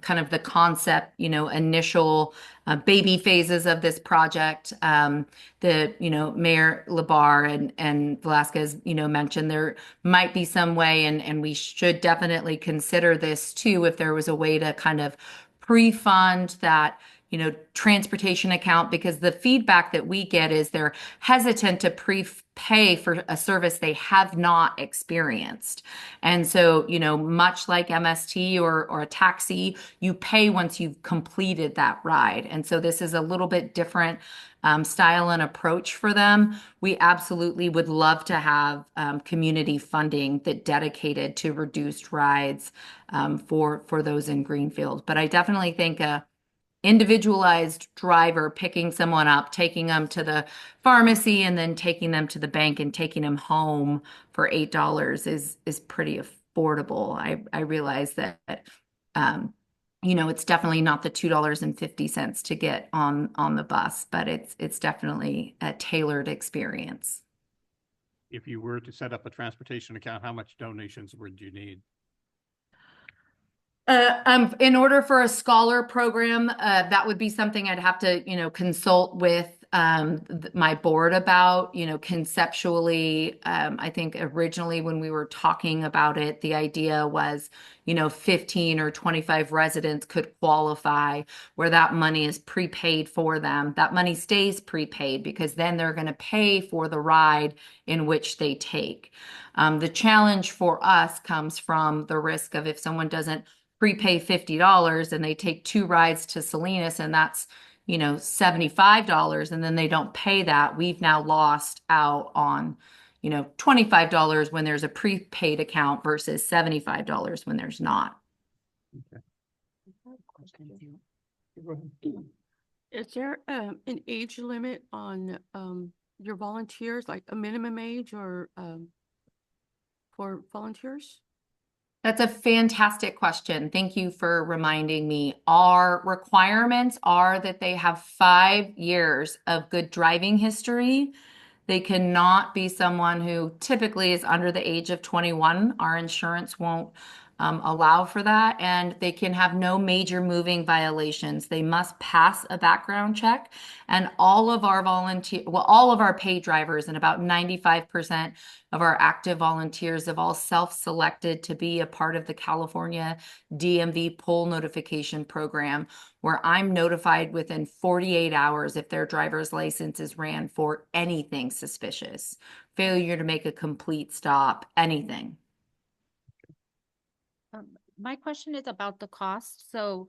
kind of the concept, initial baby phases of this project, Mayor Labar and Velasquez, mentioned there might be some way, and we should definitely consider this too, if there was a way to kind of pre-fund that, transportation account, because the feedback that we get is they're hesitant to pay for a service they have not experienced. And so, much like MST or a taxi, you pay once you've completed that ride. And so this is a little bit different style and approach for them. We absolutely would love to have community funding that dedicated to reduced rides for those in Greenfield. But I definitely think a individualized driver picking someone up, taking them to the pharmacy, and then taking them to the bank and taking them home for $8 is pretty affordable. I realize that it's definitely not the $2.50 to get on the bus, but it's definitely a tailored experience. If you were to set up a transportation account, how much donations would you need? In order for a scholar program, that would be something I'd have to, consult with my board about. Conceptually, I think originally when we were talking about it, the idea was, 15 or 25 residents could qualify, where that money is prepaid for them. That money stays prepaid because then they're going to pay for the ride in which they take. The challenge for us comes from the risk of if someone doesn't prepay $50 and they take 2 rides to Salinas and that's, $75, and then they don't pay that, we've now lost out on, $25 when there's a prepaid account versus $75 when there's not. Is there an age limit on your volunteers, like a minimum age or for volunteers? That's a fantastic question. Thank you for reminding me. Our requirements are that they have 5 years of good driving history. They cannot be someone who typically is under the age of 21. Our insurance won't allow for that. And they can have no major moving violations. They must pass a background check. And all of our paid drivers and about 95% of our active volunteers have all self-selected to be a part of the California DMV pull notification program, where I'm notified within 48 hours if their driver's license is ran for anything suspicious, failure to make a complete stop, anything. My question is about the cost. So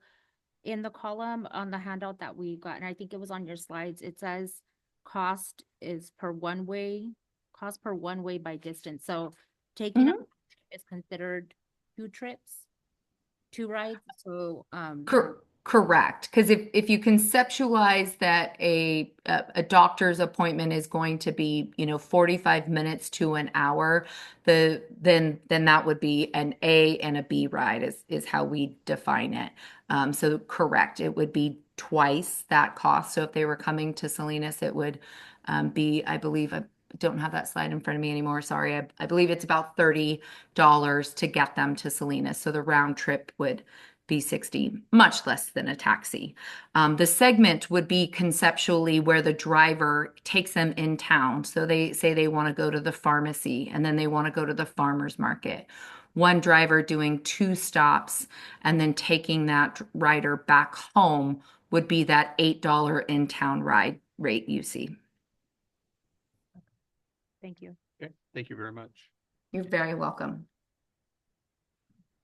in the column on the handout that we got, and I think it was on your slides, it says cost per one way by distance. So taking a is considered 2 trips, 2 rides. So Correct. Because if you conceptualize that a doctor's appointment is going to be, 45 minutes to an hour, then that would be an A and a B ride is how we define it. So correct, it would be twice that cost. So if they were coming to Salinas, it would be, I believe, I don't have that slide in front of me anymore. Sorry. I believe it's about $30 to get them to Salinas. So the round trip would be $60, much less than a taxi. The segment would be conceptually where the driver takes them in town. So they say they want to go to the pharmacy and then they want to go to the farmer's market. One driver doing 2 stops and then taking that rider back home would be that $8 in-town ride rate you see. Thank you. Okay, thank you very much. You're very welcome.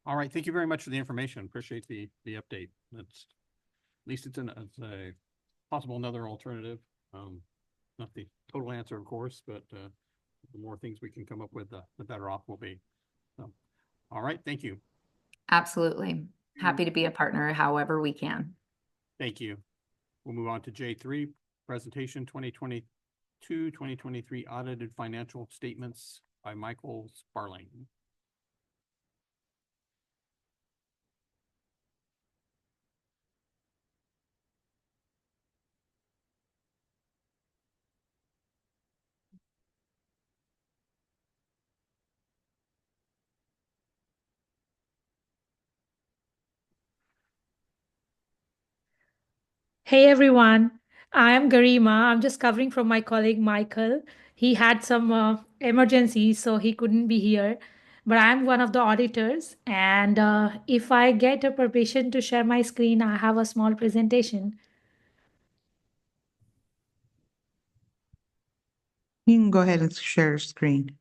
All right, thank you very much for the information. Appreciate the update. That's at least it's a possible another alternative. Not the total answer, of course, but the more things we can come up with, the better off we'll be. So, all right, thank you. Absolutely. Happy to be a partner however we can. Thank you. We'll move on to J3, presentation 2022-2023 audited financial statements by Michael Sparling. Hey everyone, I am Garima. I'm just covering from my colleague Michael. He had some emergency, so he couldn't be here. But I'm one of the auditors, and if I get a permission to share my screen, I have a small presentation. You can go ahead and share your screen.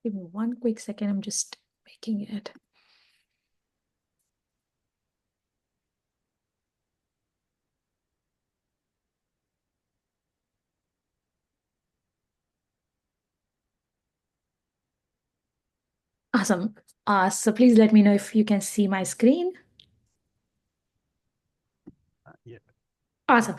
Give me one quick second. I'm just making it. Awesome. So please let me know if you can see my screen. Yeah. Awesome.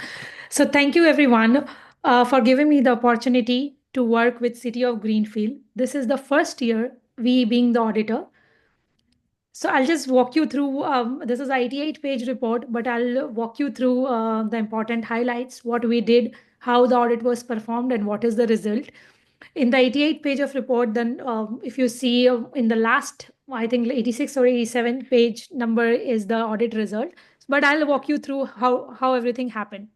So thank you everyone for giving me the opportunity to work with City of Greenfield. This is the first year we being the auditor. So I'll just walk you through, this is a 88-page report, but I'll walk you through the important highlights, what we did, how the audit was performed, and what is the result. In the 88-page of report, then if you see in the last, I think 86 or 87 page number is the audit result. But I'll walk you through how everything happened.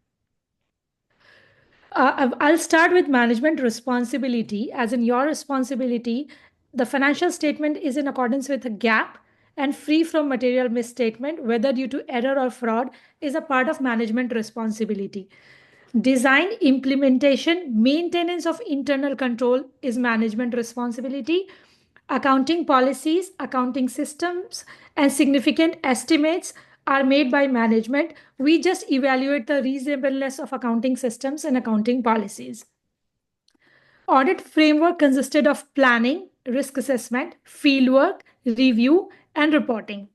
I'll start with management responsibility, as in your responsibility. The financial statement is in accordance with a GAAP and free from material misstatement, whether due to error or fraud, is a part of management responsibility. Design, implementation, maintenance of internal control is management responsibility. Accounting policies, accounting systems, and significant estimates are made by management. We just evaluate the reasonableness of accounting systems and accounting policies. Audit framework consisted of planning, risk assessment, fieldwork, review, and reporting.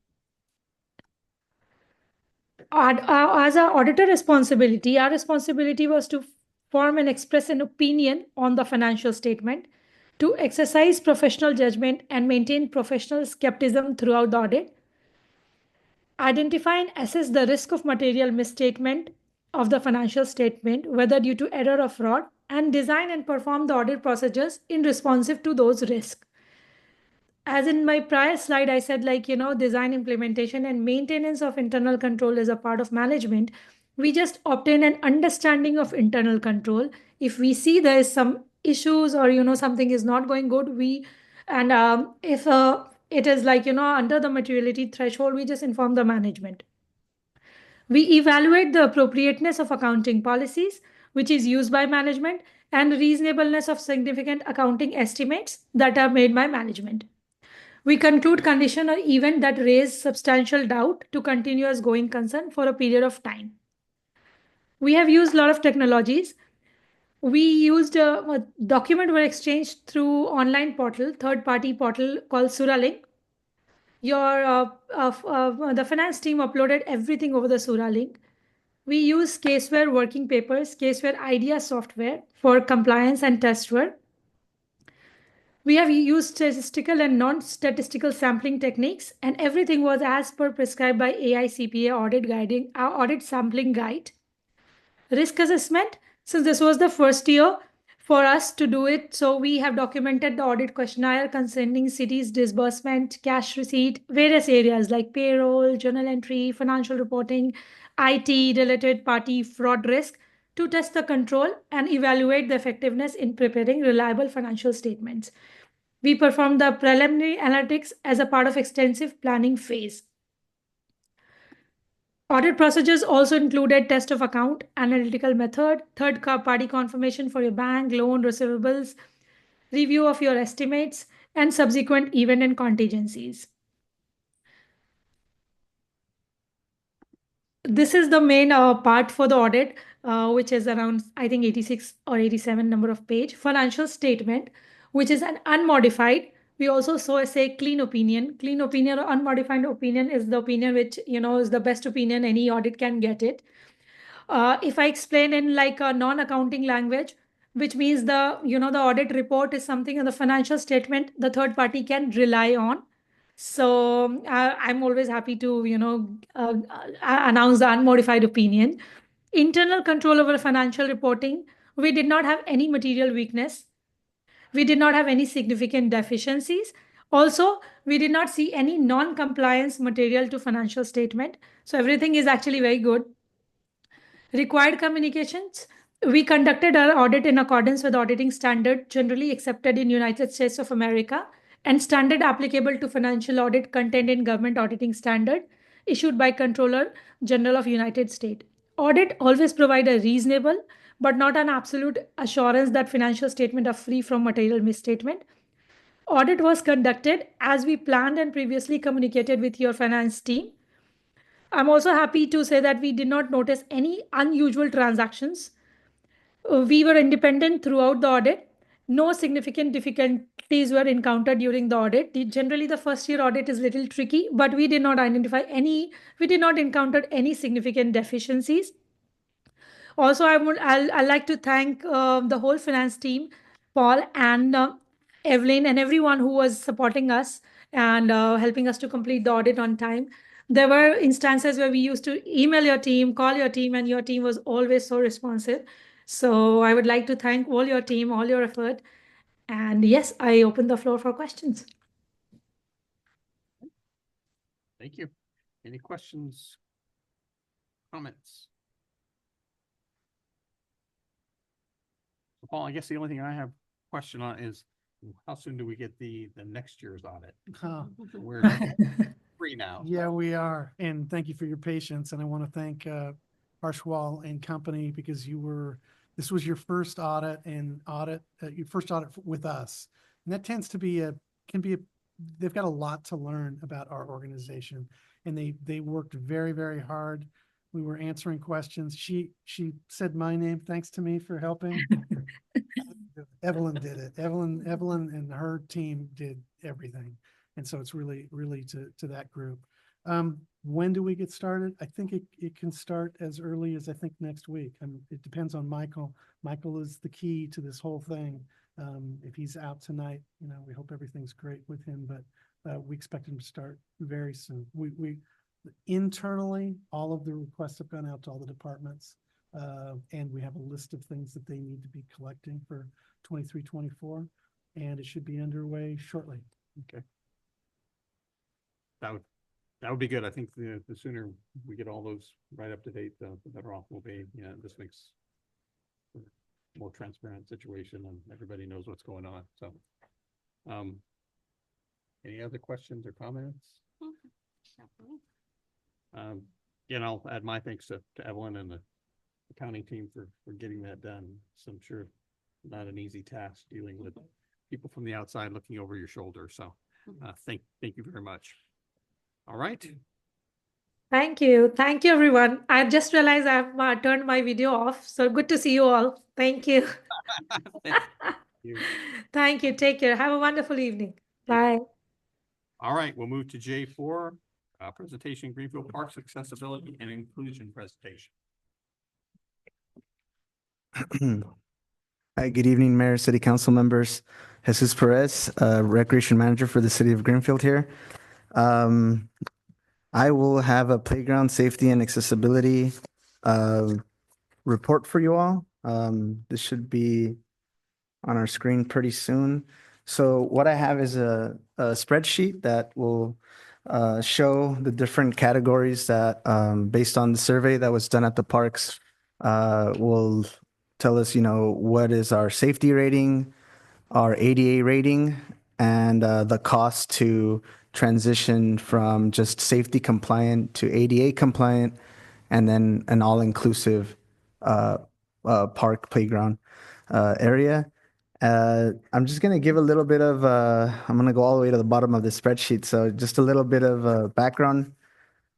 As our auditor responsibility, our responsibility was to form and express an opinion on the financial statement, to exercise professional judgment and maintain professional skepticism throughout the audit, identify and assess the risk of material misstatement of the financial statement, whether due to error or fraud, and design and perform the audit procedures in responsive to those risks. As in my prior slide, I said, design, implementation, and maintenance of internal control is a part of management. We just obtain an understanding of internal control. If we see there is some issues or, something is not going good, if it is under the materiality threshold, we just inform the management. We evaluate the appropriateness of accounting policies, which is used by management, and reasonableness of significant accounting estimates that are made by management. We conclude condition or event that raise substantial doubt to continue as going concern for a period of time. We have used a lot of technologies. We used a document were exchanged through online portal, third-party portal called Suralink. The finance team uploaded everything over the Suralink. We use Caseware working papers, Caseware IDEA software for compliance and test work. We have used statistical and non-statistical sampling techniques, and everything was as per prescribed by AICPA audit sampling guide. Risk assessment, since this was the first year for us to do it, so we have documented the audit questionnaire concerning city's disbursement, cash receipt, various areas like payroll, journal entry, financial reporting, IT, related party fraud risk, to test the control and evaluate the effectiveness in preparing reliable financial statements. We performed the preliminary analytics as a part of extensive planning phase. Audit procedures also included test of account, analytical method, third-party confirmation for your bank, loan, receivables, review of your estimates, and subsequent event and contingencies. This is the main part for the audit, which is around, I think, 86 or 87 number of page. Financial statement, which is an unmodified. We also say clean opinion. Clean opinion or unmodified opinion is the opinion which, is the best opinion any audit can get it. If I explain in like a non-accounting language, which means the audit report is something in the financial statement the third party can rely on. So I'm always happy to, announce the unmodified opinion. Internal control over financial reporting. We did not have any material weakness. We did not have any significant deficiencies. Also, we did not see any non-compliance material to financial statement. So everything is actually very good. Required communications. We conducted our audit in accordance with auditing standard generally accepted in United States of America and standard applicable to financial audit contained in government auditing standard issued by Controller General of United States. Audit always provide a reasonable but not an absolute assurance that financial statements are free from material misstatement. Audit was conducted as we planned and previously communicated with your finance team. I'm also happy to say that we did not notice any unusual transactions. We were independent throughout the audit. No significant difficulties were encountered during the audit. Generally, the first year audit is a little tricky, but we did not encounter any significant deficiencies. Also, I'd like to thank the whole finance team, Paul and Evelyn, and everyone who was supporting us and helping us to complete the audit on time. There were instances where we used to email your team, call your team, and your team was always so responsive. So I would like to thank all your team, all your effort. And yes, I open the floor for questions. Thank you. Any questions? Comments? Paul, I guess the only thing I have question on is how soon do we get the next year's audit? Oh. We're free now. Yeah, we are. And thank you for your patience. And I want to thank Harshwal and company because this was your first audit your first audit with us. And that tends to be they've got a lot to learn about our organization. And they worked very, very hard. We were answering questions. She said my name, thanks to me for helping. Evelyn did it. Evelyn and her team did everything. And so it's really, really to that group. When do we get started? I think it can start as early as I think next week. It depends on Michael. Michael is the key to this whole thing. If he's out tonight, we hope everything's great with him, but we expect him to start very soon. We internally, all of the requests have gone out to all the departments. And we have a list of things that they need to be collecting for 23-24, and it should be underway shortly. Okay. That would be good. I think the sooner we get all those right up to date, the better off we'll be. This makes a more transparent situation and everybody knows what's going on. So, any other questions or comments? I'll add my thanks to Evelyn and the accounting team for getting that done. So I'm sure not an easy task dealing with people from the outside looking over your shoulder. So thank you very much. All right. Thank you. Thank you, everyone. I just realized I've turned my video off. So good to see you all. Thank you. Thank you. Thank you. Take care. Have a wonderful evening. Bye. All right, we'll move to J4, presentation, Greenfield Parks Accessibility and Inclusion presentation. Hi, good evening, Mayor, City Council members. Jesus Perez, Recreation Manager for the City of Greenfield here. I will have a playground safety and accessibility report for you all. This should be on our screen pretty soon. So what I have is a spreadsheet that will show the different categories that, based on the survey that was done at the parks, will tell us, what is our safety rating, our ADA rating, and the cost to transition from just safety compliant to ADA compliant, and then an all-inclusive park playground area. I'm just going to give a little bit of, I'm going to go all the way to the bottom of the spreadsheet. So just a little bit of background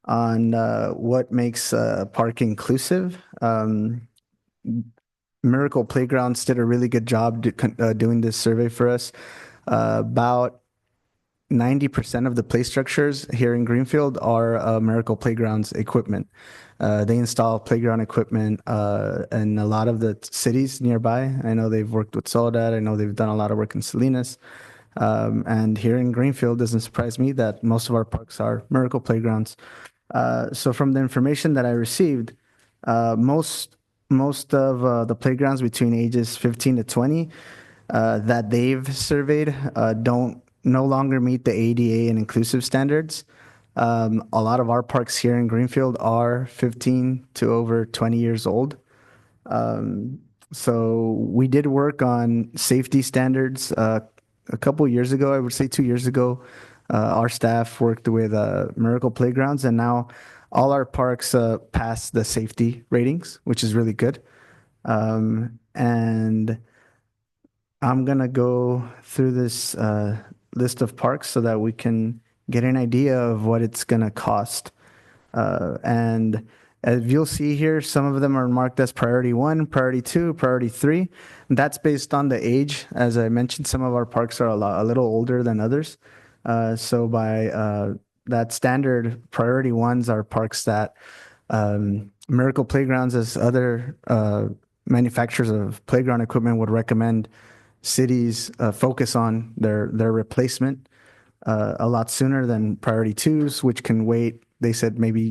on what makes park inclusive. Miracle Playgrounds did a really good job doing this survey for us. About 90% of the play structures here in Greenfield are Miracle Playgrounds equipment. They install playground equipment in a lot of the cities nearby. I know they've worked with Soledad. I know they've done a lot of work in Salinas. And here in Greenfield, doesn't surprise me that most of our parks are Miracle Playgrounds. So from the information that I received, most of the playgrounds between ages 15 to 20 that they've surveyed don't no longer meet the ADA and inclusive standards. A lot of our parks here in Greenfield are 15 to over 20 years old. So we did work on safety standards a couple years ago. I would say 2 years ago, our staff worked with Miracle Playgrounds, and now all our parks pass the safety ratings, which is really good. And I'm gonna go through this list of parks so that we can get an idea of what it's gonna cost. And as you'll see here, some of them are marked as priority 1, priority 2, priority 3. And that's based on the age. As I mentioned, some of our parks are a little older than others. So by that standard, priority 1s are parks that Miracle Playgrounds, as other manufacturers of playground equipment, would recommend cities focus on their replacement a lot sooner than priority 2s, which can wait. They said maybe,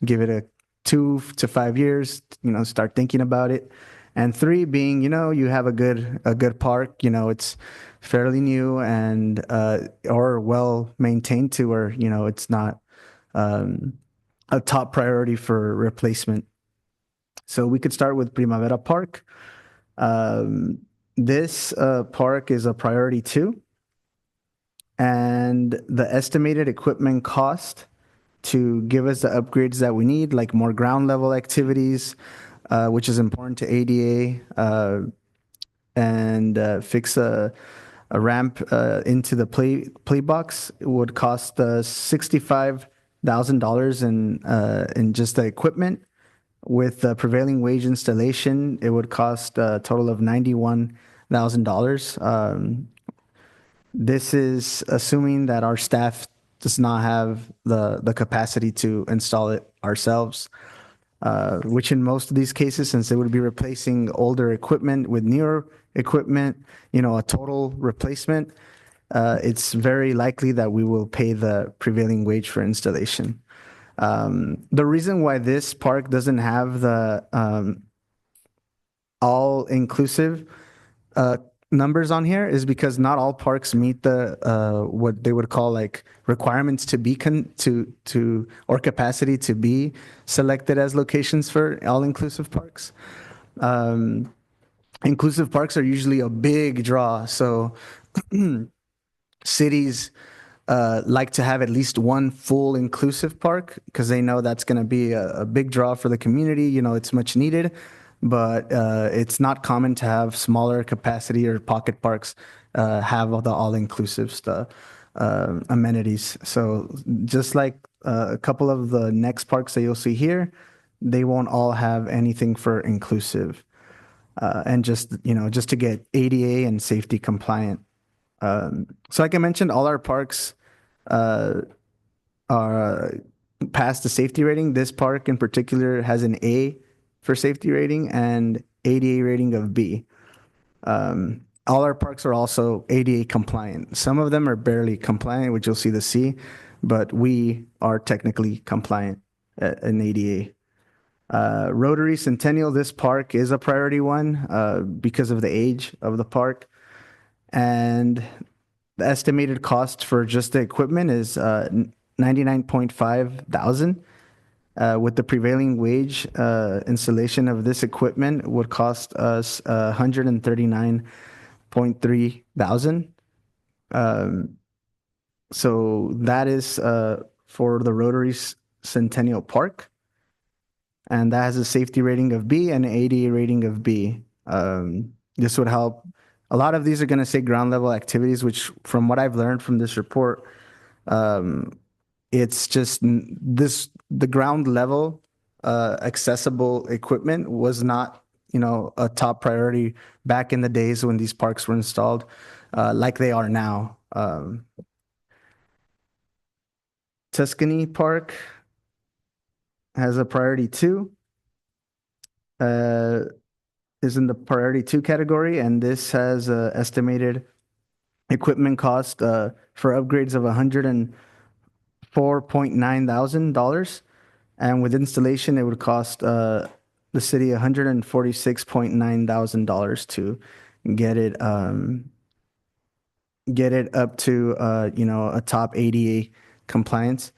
give it a 2 to 5 years, start thinking about it. And 3 being, you have a good park, it's fairly new and or well maintained to where, it's not a top priority for replacement. So we could start with Primavera Park. This park is a priority 2, and the estimated equipment cost to give us the upgrades that we need, like more ground level activities, which is important to ADA, and fix a ramp into the play box. It would cost $65,000 in just the equipment. With the prevailing wage installation, it would cost a total of $91,000. This is assuming that our staff does not have the capacity to install it ourselves, which in most of these cases, since they would be replacing older equipment with newer equipment, a total replacement, it's very likely that we will pay the prevailing wage for installation. The reason why this park doesn't have the all-inclusive numbers on here is because not all parks meet the what they would call like requirements to be or capacity to be selected as locations for all-inclusive parks. Inclusive parks are usually a big draw, so cities like to have at least one full inclusive park because they know that's going to be a big draw for the community. It's much needed. But it's not common to have smaller capacity or pocket parks have all the all-inclusive stuff, amenities. So just like a couple of the next parks that you'll see here, they won't all have anything for inclusive. And just to get ADA and safety compliant. So like I mentioned, all our parks are past the safety rating. This park in particular has an A for safety rating and ADA rating of B. All our parks are also ADA compliant. Some of them are barely compliant, which you'll see the C, but we are technically compliant in ADA. Rotary Centennial, this park is a priority 1 because of the age of the park. And the estimated cost for just the equipment is $99,500. With the prevailing wage, installation of this equipment would cost us $139,300. So that is for the Rotary Centennial Park, and that has a safety rating of B and an ADA rating of B. This would help. A lot of these are going to say ground level activities, which from what I've learned from this report, it's just the ground level accessible equipment was not, a top priority back in the days when these parks were installed, like they are now. Tuscany Park has a priority 2, is in the priority 2 category, and this has estimated equipment cost for upgrades of $104,900, and with installation, it would cost the city $146,900 to get it up to a top ADA compliance.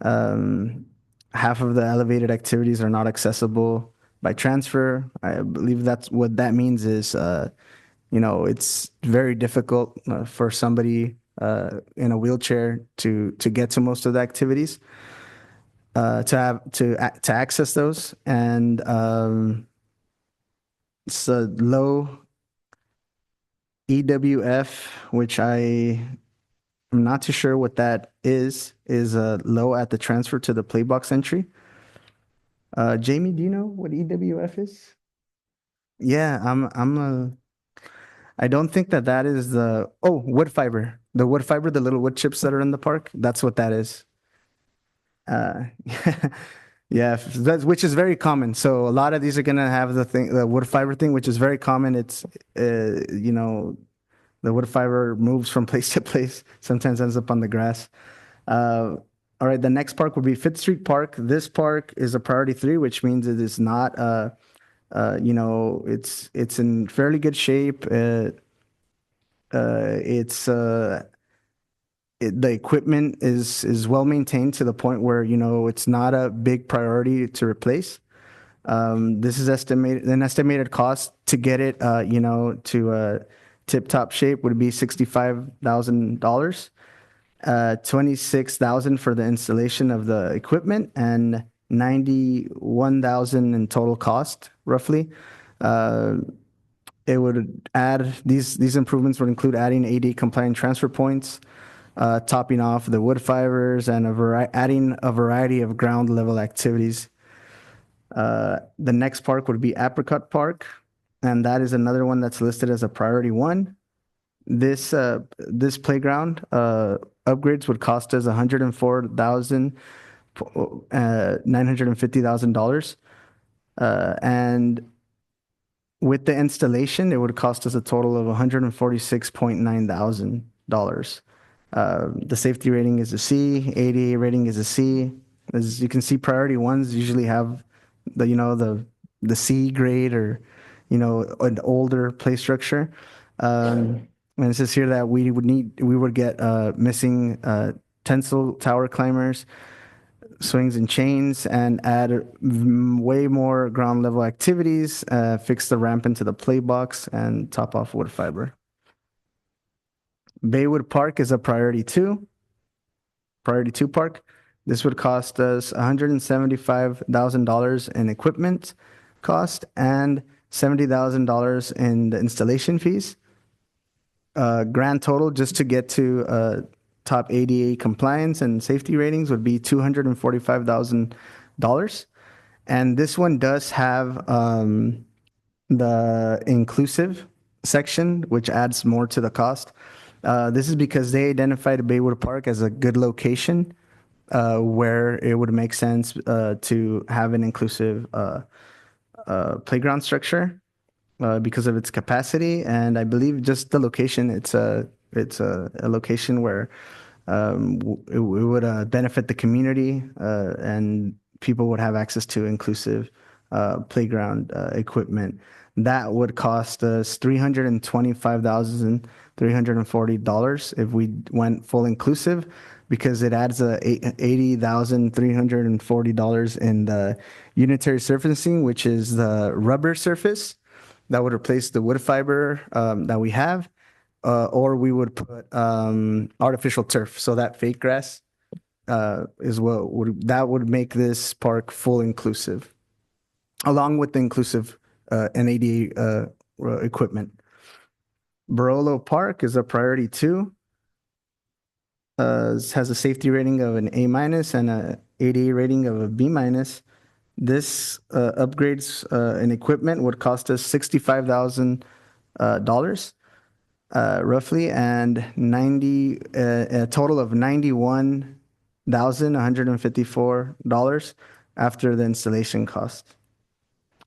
Half of the elevated activities are not accessible by transfer. I believe that's what that means is it's very difficult for somebody in a wheelchair to get to most of the activities, to access those, and it's a low EWF, which I'm not too sure what that is low at the transfer to the play box entry. Jamie, do you know what EWF is? Yeah, I don't think that is wood fiber. The wood fiber, the little wood chips that are in the park. That's what that is. Yeah, which is very common. So a lot of these are gonna have the wood fiber thing, which is very common. It's the wood fiber moves from place to place. Sometimes ends up on the grass. All right, the next park would be Fifth Street Park. This park is a priority 3, which means it is not it's in fairly good shape. The equipment is well maintained to the point where it's not a big priority to replace. This is an estimated cost to get it to tip top shape would be $65,000, $26,000 for the installation of the equipment, and $91,000 in total cost, roughly. It would add these improvements would include adding ADA compliant transfer points, topping off the wood fibers, and adding a variety of ground level activities. The next park would be Apricot Park, and that is another one that's listed as a priority 1. This playground upgrades would cost us $104,950,000, and with the installation, it would cost us a total of $146,900. The safety rating is a C, ADA rating is a C. As you can see, priority 1s usually have the C grade or an older play structure. And it says here that we would get missing tensile tower climbers, swings and chains, and add way more ground level activities, fix the ramp into the play box, and top off wood fiber. Baywood Park is a priority 2 park. This would cost us $175,000 in equipment cost and $70,000 in the installation fees. Grand total just to get to top ADA compliance and safety ratings would be $245,000. And this one does have the inclusive section, which adds more to the cost. This is because they identified Baywood Park as a good location where it would make sense to have an inclusive playground structure because of its capacity, and I believe just the location. It's a location where it would benefit the community, and people would have access to inclusive playground equipment. That would cost us $325,340 if we went full inclusive, because it adds $80,340 in the unitary surfacing, which is the rubber surface that would replace the wood fiber that we have, or we would put artificial turf. So that fake grass is that would make this park full inclusive, along with the inclusive and ADA equipment. Barolo Park is a priority 2. Has a safety rating of an A- and a ADA rating of a B-. This upgrades and equipment would cost us $65,000 roughly, and a total of $91,154 after the installation cost.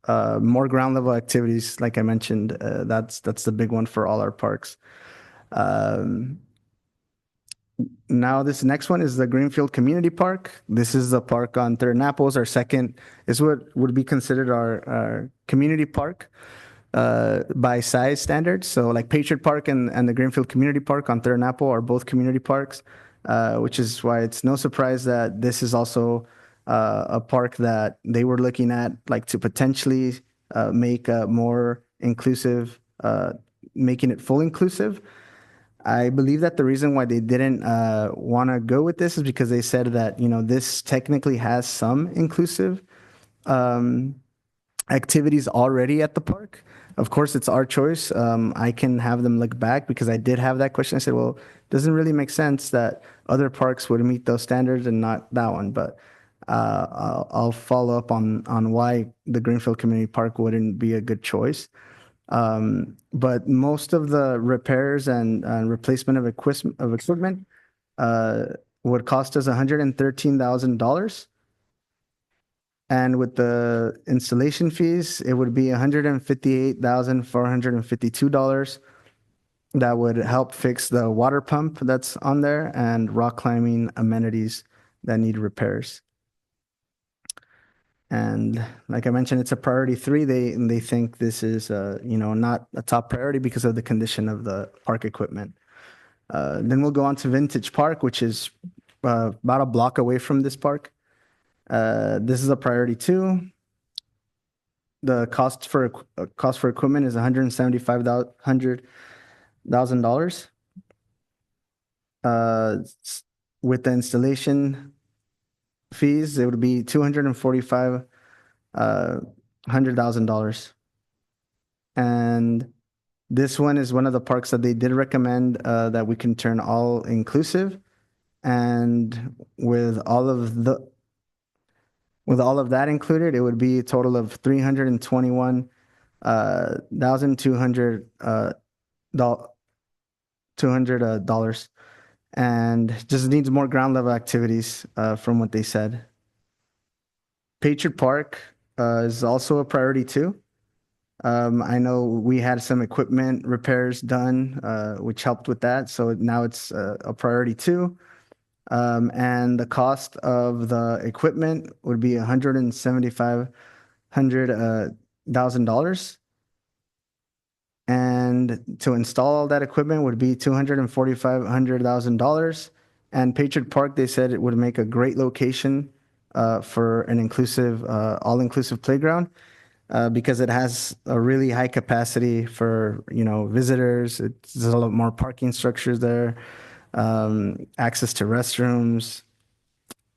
More ground level activities, like I mentioned, that's the big one for all our parks. Um, Now, this next one is the Greenfield Community Park. This is the park on Third and Apples. Our second is what would be considered our community park by size standards. So like Patriot Park and the Greenfield Community Park on Third and Apple are both community parks, which is why it's no surprise that this is also a park that they were looking at, like to potentially make more inclusive, making it full inclusive. I believe that the reason why they didn't want to go with this is because they said that, you know, this technically has some inclusive activities already at the park. Of course, it's our choice. I can have them look back because I did have that question. I said, well, it doesn't really make sense that other parks would meet those standards and not that one. But I'll follow up on why the Greenfield Community Park wouldn't be a good choice. But most of the repairs and replacement of equipment would cost us $113,000. And with the installation fees, it would be $158,452. That would help fix the water pump that's on there and rock climbing amenities that need repairs. And like I mentioned, it's a priority 3. They think this is, you know, not a top priority because of the condition of the park equipment. Then we'll go on to Vintage Park, which is about a block away from this park. This is a priority 2. The cost for equipment is $175,000. With the installation fees, it would be $245,000. And this one is one of the parks that they did recommend that we can turn all inclusive. And with all of that included, it would be a total of $321,200 and just needs more ground level activities from what they said. Patriot Park is also a priority 2. I know we had some equipment repairs done, which helped with that. So now it's a priority 2. And the cost of the equipment would be $175,000. And to install all that equipment would be $245,000. And Patriot Park, they said it would make a great location for an inclusive, all-inclusive playground because it has a really high capacity for, you know, visitors. There's a lot more parking structures there, access to restrooms.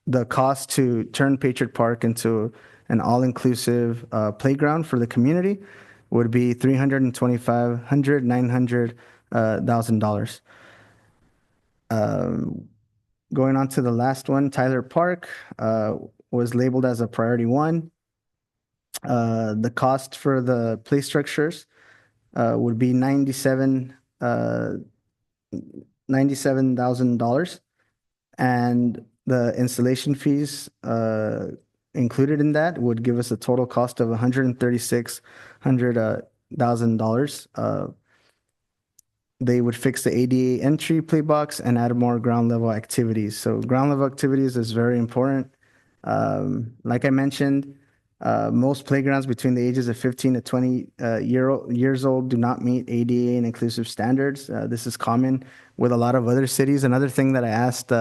The cost to turn Patriot Park into an all-inclusive playground for the community would be $900,000. Going on to the last one, Tyler Park was labeled as a priority 1. The cost for the play structures would be $97,000, and the installation fees included in that would give us a total cost of $136,000. They would fix the ADA entry play box and add more ground level activities. So ground level activities is very important. Like I mentioned, most playgrounds between the ages of 15 to 20 years old do not meet ADA and inclusive standards. This is common with a lot of other cities. Another thing that I asked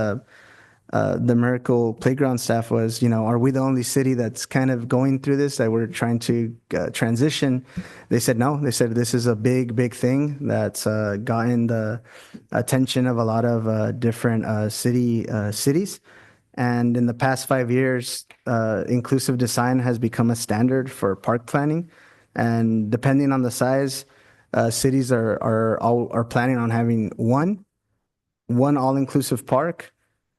the Miracle Playground staff was, you know, are we the only city that's kind of going through this, that we're trying to transition? They said no. They said this is a big thing that's gotten the attention of a lot of different cities. And in the past 5 years, inclusive design has become a standard for park planning. And depending on the size, cities are planning on having one all-inclusive park.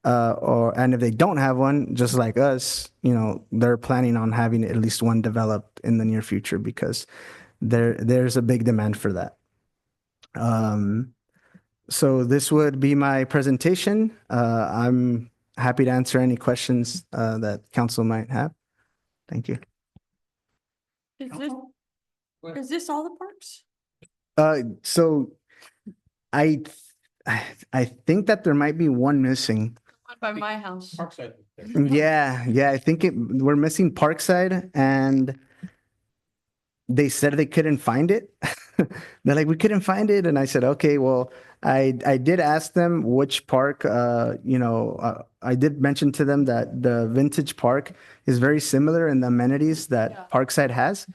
And if they don't have one, just like us, you know, they're planning on having at least one developed in the near future because there's a big demand for that. So this would be my presentation. I'm happy to answer any questions that council might have. Thank you. Is this all the parks? So I, I think that there might be one missing. By my house. Parkside. Yeah, I think we're missing Parkside and they said they couldn't find it. They're like, we couldn't find it. And I said, okay, well, I did ask them which park, I did mention to them that the Vintage Park is very similar in the amenities that Parkside has.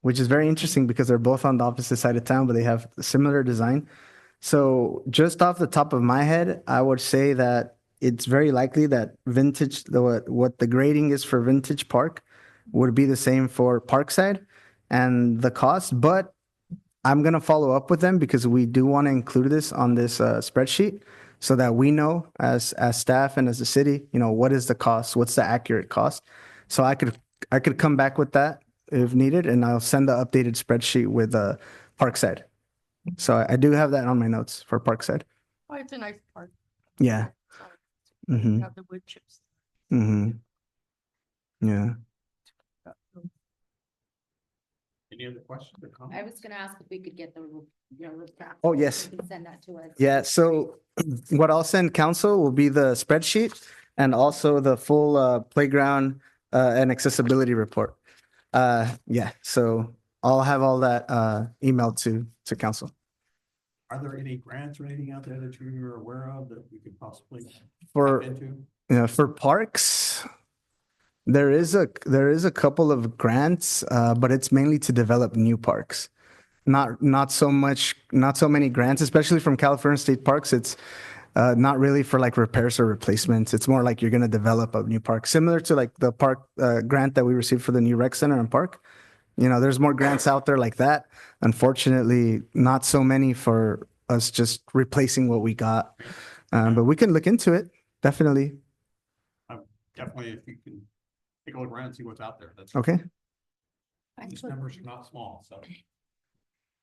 Which is very interesting because they're both on the opposite side of town, but they have a similar design. So just off the top of my head, I would say that it's very likely that what the grading is for Vintage Park would be the same for Parkside and the cost, but I'm going to follow up with them because we do want to include this on this spreadsheet so that we know as staff and as a city, what is the cost? What's the accurate cost? So I could come back with that if needed, and I'll send the updated spreadsheet with Parkside. So I do have that on my notes for Parkside. Oh, it's a nice park. Yeah. Mm-hmm. Have the wood chips. Mm-hmm. Yeah. Any other questions or I comments? was gonna ask if we could get your report. Oh, yes. You can send that to us. Yeah. So what I'll send council will be the spreadsheet and also the full playground and accessibility report. Yeah. So I'll have all that emailed to council. Are there any grants or anything out there that you're aware of that we could possibly For tap into? for parks, there is a couple of grants, but it's mainly to develop new parks. Not so many grants, especially from California State Parks. It's not really for like repairs or replacements. It's more like you're going to develop a new park, similar to like the park grant that we received for the new rec center and park. There's more grants out there like that. Unfortunately, not so many for us just replacing what we got. But we can look into it. Definitely. Definitely, if you can take a look around and see what's out there. That's Okay. These numbers are not small, so.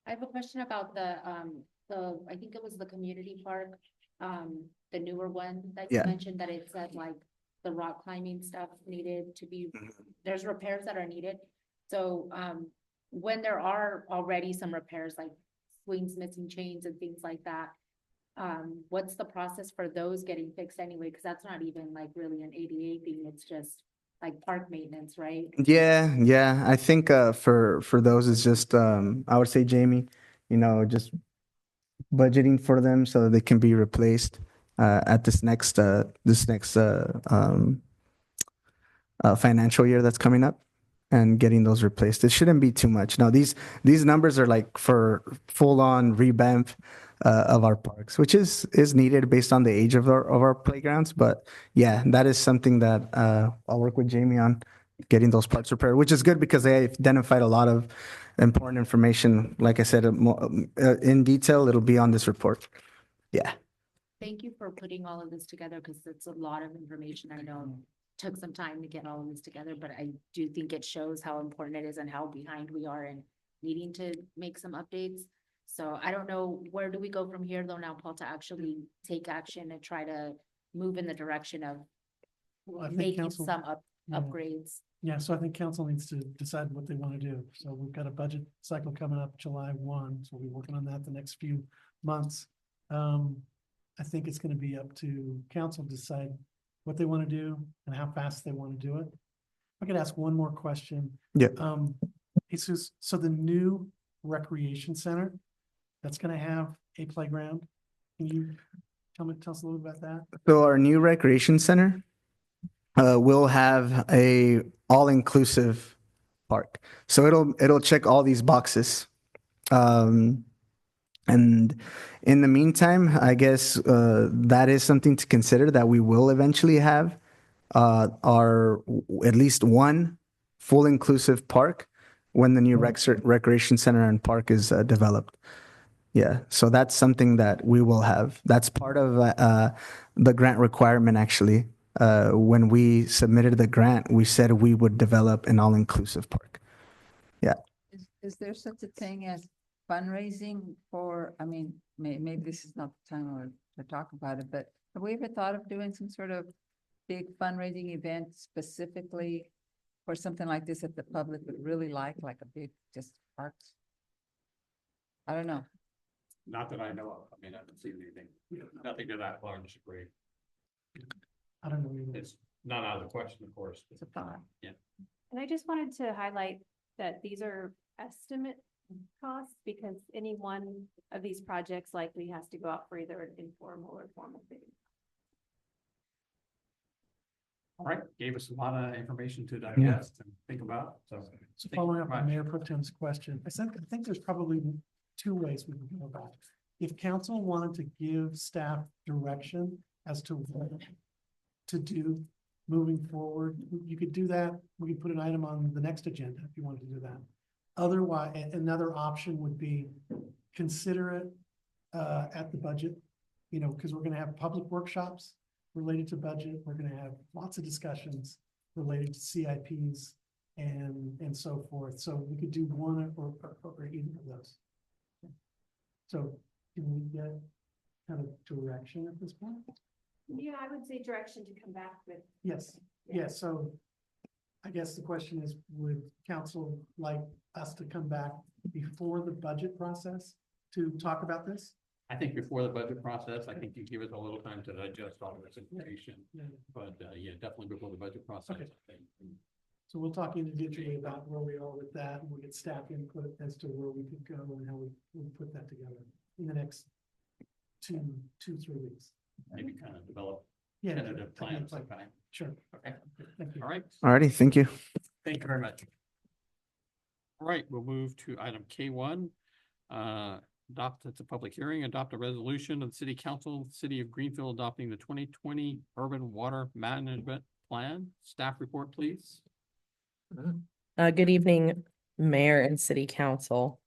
I have a question about I think it was the community park, the newer one that you Yeah. mentioned that it said like the rock climbing stuff needed to be, there's repairs that are needed. So, when there are already some repairs like swings missing chains and things like that, what's the process for those getting fixed anyway? Cause that's not even like really an ADA thing. It's just like park maintenance, right? Yeah. I think for those it's just I would say, Jamie, just budgeting for them so that they can be replaced at this next financial year that's coming up and getting those replaced. It shouldn't be too much. Now these numbers are like for full on revamp of our parks, which is needed based on the age of our playgrounds. But yeah, that is something that I'll work with Jamie on getting those parts repaired, which is good because they identified a lot of important information. Like I said, in detail, it'll be on this report. Yeah. Thank you for putting all of this together because it's a lot of information. I know took some time to get all of this together, but I do think it shows how important it is and how behind we are in needing to make some updates. So I don't know, where do we go from here though now, Paul, to actually take action and try to move in the direction of I think making council- some Yeah. upgrades? Yeah, so I think council needs to decide what they want to do. So we've got a budget cycle coming up July 1, so we'll be working on that the next few months. I think it's going to be up to council to decide what they want to do and how fast they want to do it. I could ask one more question. Yeah. Jesus, so the new recreation center, that's going to have a playground. Can you tell us a little bit about that? So our new recreation center will have a all-inclusive park. So it'll check all these boxes. And in the meantime, I guess that is something to consider, that we will eventually have at least one full inclusive park when the new recreation center and park is developed. Yeah, so that's something that we will have. That's part of the grant requirement, actually. When we submitted the grant, we said we would develop an all-inclusive park. Yeah. Is there such a thing as fundraising for, I mean, maybe this is not the time to talk about it, but have we ever thought of doing some sort of big fundraising event specifically for something like this that the public would really like a big, just parks? I don't know. Not that I know of. I mean, I haven't seen anything, nothing to that large degree. I don't know. either. It's not out of the question, of course. It's a thought. And I just wanted to highlight that these are estimate costs because any one of these projects likely has to go out for either an informal or formal bidding. All right, gave us a lot of information to digest and think about, so. So thank you following very up on much. Mayor Pro Tem's question, I think there's probably two ways we can go about it. If council wanted to give staff direction as to what to do moving forward, you could do that. We could put an item on the next agenda if you wanted to do that. Otherwise, another option would be consider it at the budget, because we're gonna have public workshops related to budget. We're gonna have lots of discussions related to CIPs and so forth. So we could do one or either of those. So can we get kind of direction at this point? Yeah, I would say direction to come back with. Yes, yes. So I guess the question is, would council like us to come back before the budget process to talk about this? I think before the budget process, I think you give us a little time to digest all this information, Yeah. but yeah, definitely before the budget process. Okay. I think. So we'll talk individually about where we are with that, and we'll get staff input as to where we could go and how we put that together in the next 3 weeks. Maybe kind of develop Yeah. tentative plans. Okay. Sure. Okay. Thank you. All right. Alrighty, thank you. Thank you very much. All right, we'll move to item K1. It's a public hearing, adopt a resolution of the City Council, City of Greenfield adopting the 2020 Urban Water Management Plan. Staff report, please. Good evening, Mayor and City Council.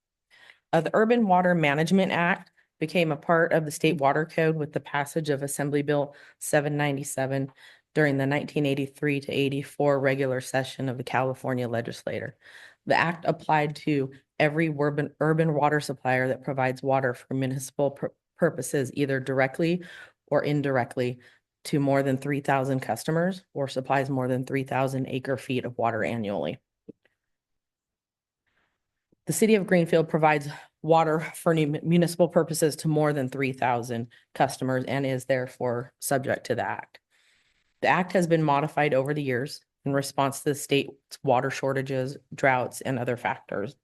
The Urban Water Management Act became a part of the State Water Code with the passage of Assembly Bill 797 during the 1983 to 84 regular session of the California Legislature. The act applied to every urban water supplier that provides water for municipal purposes, either directly or indirectly, to more than 3,000 customers or supplies more than 3,000 acre-feet of water annually. The City of Greenfield provides water for municipal purposes to more than 3,000 customers and is therefore subject to the act. The act has been modified over the years in response to the state's water shortages, droughts, and other factors.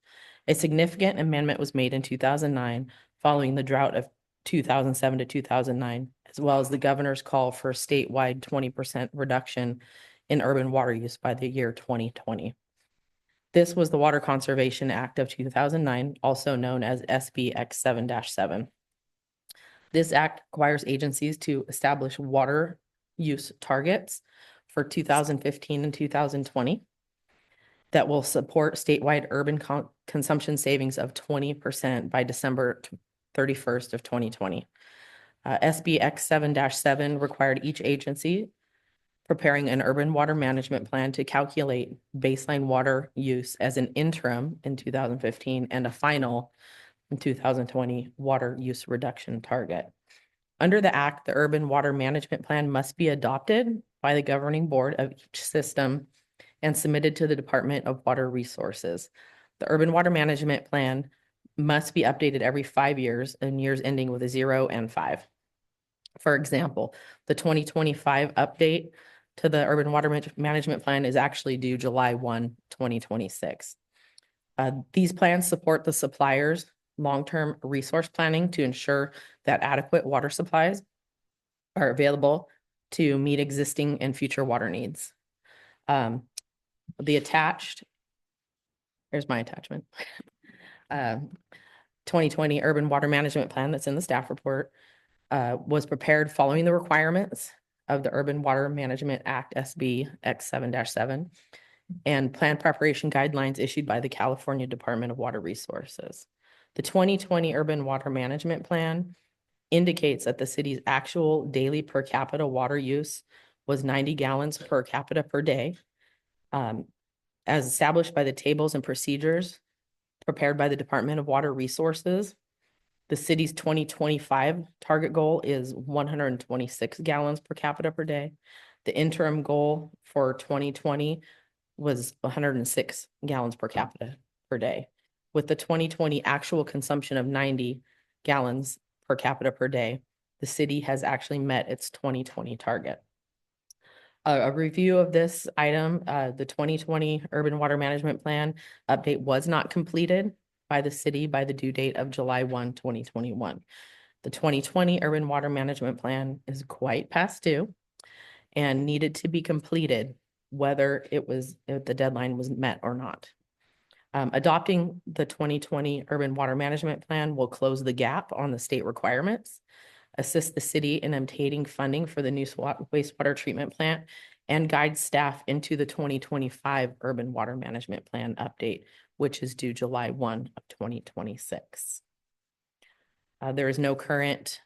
A significant amendment was made in 2009 following the drought of 2007 to 2009, as well as the governor's call for a statewide 20% reduction in urban water use by the year 2020. This was the Water Conservation Act of 2009, also known as SB X7-7. This act requires agencies to establish water use targets for 2015 and 2020 that will support statewide urban consumption savings of 20% by December 31st of 2020. SB X7-7 required each agency preparing an urban water management plan to calculate baseline water use as an interim in 2015 and a final in 2020 water use reduction target. Under the act, the urban water management plan must be adopted by the governing board of each system and submitted to the Department of Water Resources. The urban water management plan must be updated every 5 years and years ending with a 0 and 5. For example, the 2025 update to the urban water management plan is actually due July 1, 2026. These plans support the supplier's long-term resource planning to ensure that adequate water supplies are available to meet existing and future water needs. Here's my attachment. 2020 Urban Water Management Plan that's in the staff report was prepared following the requirements of the Urban Water Management Act SB X7-7 and plan preparation guidelines issued by the California Department of Water Resources. The 2020 Urban Water Management Plan indicates that the city's actual daily per capita water use was 90 gallons per capita per day, as established by the tables and procedures prepared by the Department of Water Resources. The city's 2025 target goal is 126 gallons per capita per day. The interim goal for 2020 was 106 gallons per capita per day. With the 2020 actual consumption of 90, gallons per capita per day. The city has actually met its 2020 target. A review of this item, the 2020 Urban Water Management Plan update was not completed by the city by the due date of July 1, 2021. The 2020 Urban Water Management Plan is quite past due and needed to be completed, whether if the deadline was met or not. Adopting the 2020 Urban Water Management Plan will close the gap on the state requirements, assist the city in obtaining funding for the new wastewater treatment plant, and guide staff into the 2025 Urban Water Management Plan update, which is due July 1 of 2026. There is no current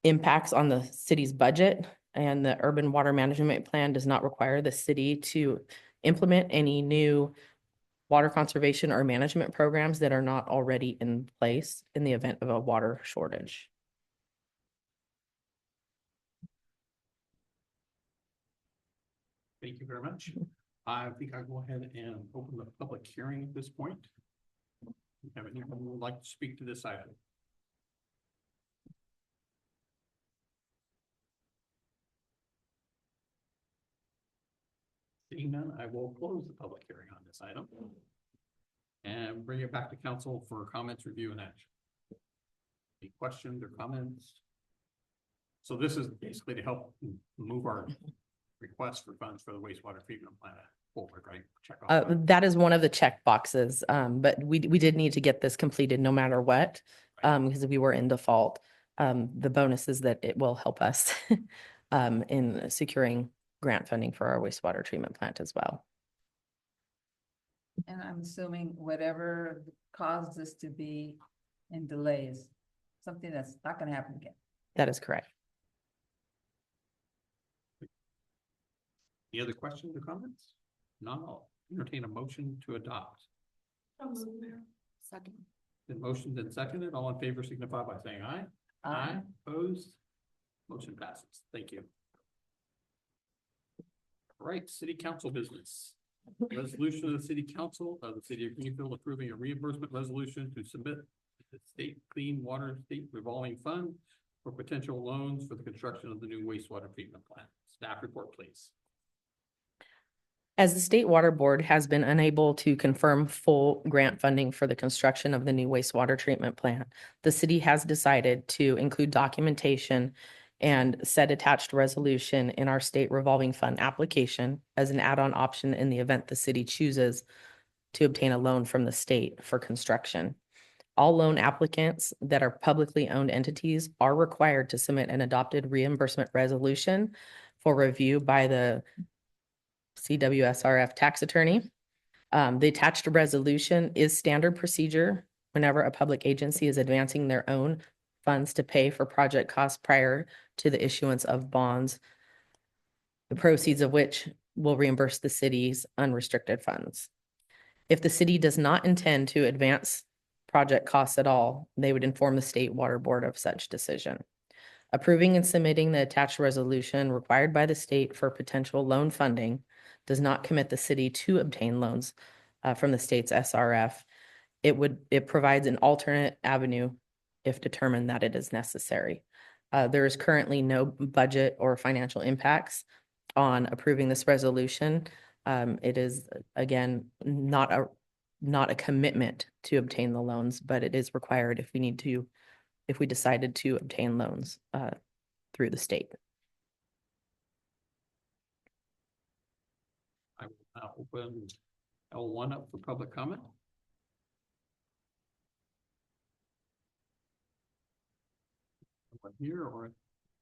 impacts on the city's budget, and the Urban Water Management Plan does not require the city to implement any new water conservation or management programs that are not already in place in the event of a water shortage. Thank you very much. I think I'll go ahead and open the public hearing at this point. Have anyone who would like to speak to this item? Seeing none, I will close the public hearing on this item and bring it back to council for comments, review, and action. Any questions or comments? So this is basically to help move our request for funds for the wastewater treatment plant forward, right? Check off that. That is one of the check boxes, but we did need to get this completed no matter what, because we were in default. The bonus is that it will help us in securing grant funding for our wastewater treatment plant as well. And I'm assuming whatever caused this to be in delays, something that's not gonna happen again. That is correct. Any other questions or comments? None, I'll entertain a motion to adopt. Second. The motion's been seconded. All in favor signify by saying aye. Aye. Opposed? Motion passes. Thank you. All right, city council business. Resolution of the city council of the city of Greenfield approving a reimbursement resolution to submit to the state clean water state revolving fund for potential loans for the construction of the new wastewater treatment plant. Staff report, please. As the State Water Board has been unable to confirm full grant funding for the construction of the new wastewater treatment plant, the city has decided to include documentation and said attached resolution in our state revolving fund application as an add-on option in the event the city chooses to obtain a loan from the state for construction. All loan applicants that are publicly owned entities are required to submit an adopted reimbursement resolution for review by the CWSRF tax attorney. The attached resolution is standard procedure whenever a public agency is advancing their own funds to pay for project costs prior to the issuance of bonds, the proceeds of which will reimburse the city's unrestricted funds. If the city does not intend to advance project costs at all, they would inform the State Water Board of such decision. Approving and submitting the attached resolution required by the state for potential loan funding does not commit the city to obtain loans from the state's SRF. It provides an alternate avenue if determined that it is necessary. There is currently no budget or financial impacts on approving this resolution. It is, again, not a commitment to obtain the loans, but it is required if we decided to obtain loans through the state. I will now open L1 up for public comment. Anyone here or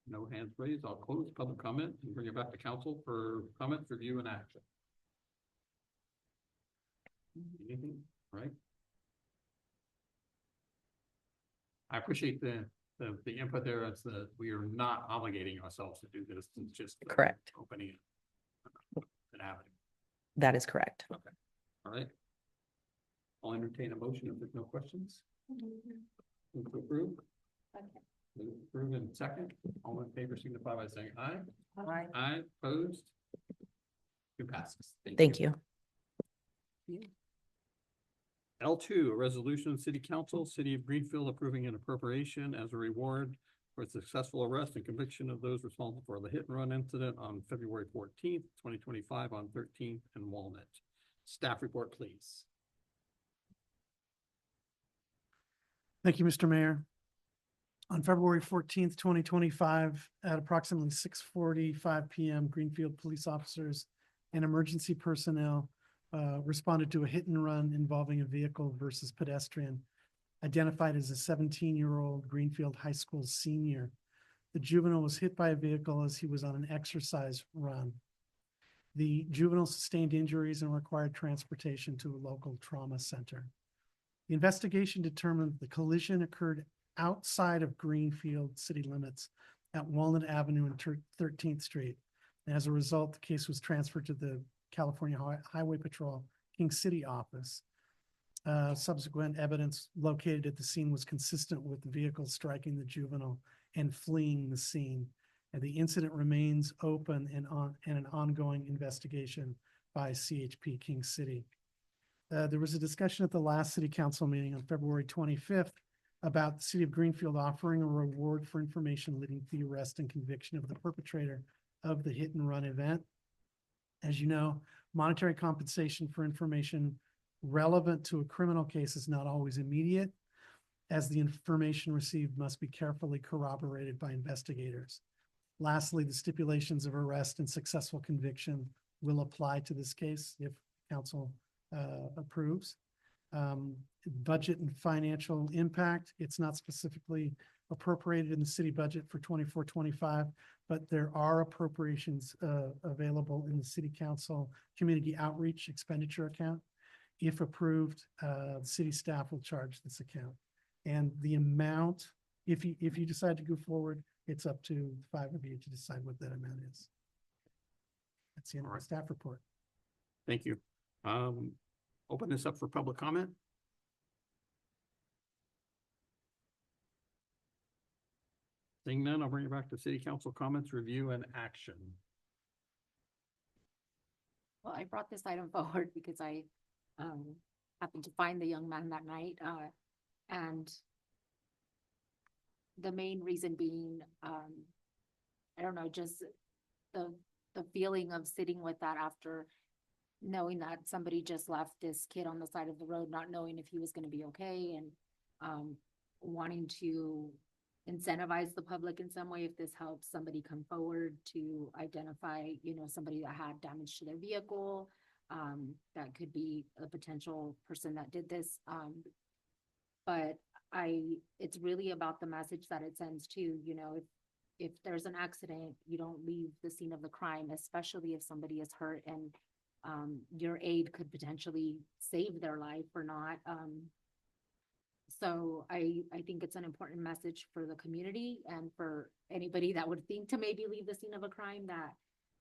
no hands raised? I'll close public comment and bring it back to council for comments, review, and action. Anything, right? I appreciate the input there. It's we are not obligating ourselves to do this. It's just Correct. opening an avenue. That is correct. Okay. All right. I'll entertain a motion if there's no questions. Move to approve. Okay. Move to approve in second. All in favor signify by saying aye. Aye. Aye. Opposed? Two passes. Thank you. L2, a resolution of the City Council, City of Greenfield approving an appropriation as a reward for successful arrest and conviction of those responsible for the hit and run incident on February 14th, 2025 on 13th and Walnut. Staff report, please. Thank you, Mr. Mayor. On February 14th, 2025, at approximately 6:45 PM, Greenfield police officers and emergency personnel responded to a hit and run involving a vehicle versus pedestrian identified as a 17-year-old Greenfield High School senior. The juvenile was hit by a vehicle as he was on an exercise run. The juvenile sustained injuries and required transportation to a local trauma center. The investigation determined the collision occurred outside of Greenfield city limits at Walnut Avenue and 13th Street. And as a result, the case was transferred to the California Highway Patrol King City office. Subsequent evidence located at the scene was consistent with the vehicle striking the juvenile and fleeing the scene. And the incident remains open and an ongoing investigation by CHP King City. There was a discussion at the last city council meeting on February 25th about the city of Greenfield offering a reward for information leading to the arrest and conviction of the perpetrator of the hit and run event. As you know, monetary compensation for information relevant to a criminal case is not always immediate, as the information received must be carefully corroborated by investigators. Lastly, the stipulations of arrest and successful conviction will apply to this case if council approves. Budget and financial impact, it's not specifically appropriated in the city budget for 24-25, but there are appropriations available in the city council community outreach expenditure account. If approved, city staff will charge this account. And the amount, if you decide to go forward, it's up to 5 of you to decide what that amount is. That's the end of the staff report. Thank you. Open this up for public comment. Seeing none, I'll bring it back to city council comments, review and action. Well, I brought this item forward because I happened to find the young man that night, and the main reason being, I don't know, just the feeling of sitting with that after knowing that somebody just left this kid on the side of the road, not knowing if he was going to be okay, and wanting to incentivize the public in some way if this helps somebody come forward to identify, somebody that had damage to their vehicle. That could be a potential person that did this. But it's really about the message that it sends too, if there's an accident, you don't leave the scene of the crime, especially if somebody is hurt and your aid could potentially save their life or not. So I think it's an important message for the community and for anybody that would think to maybe leave the scene of a crime, that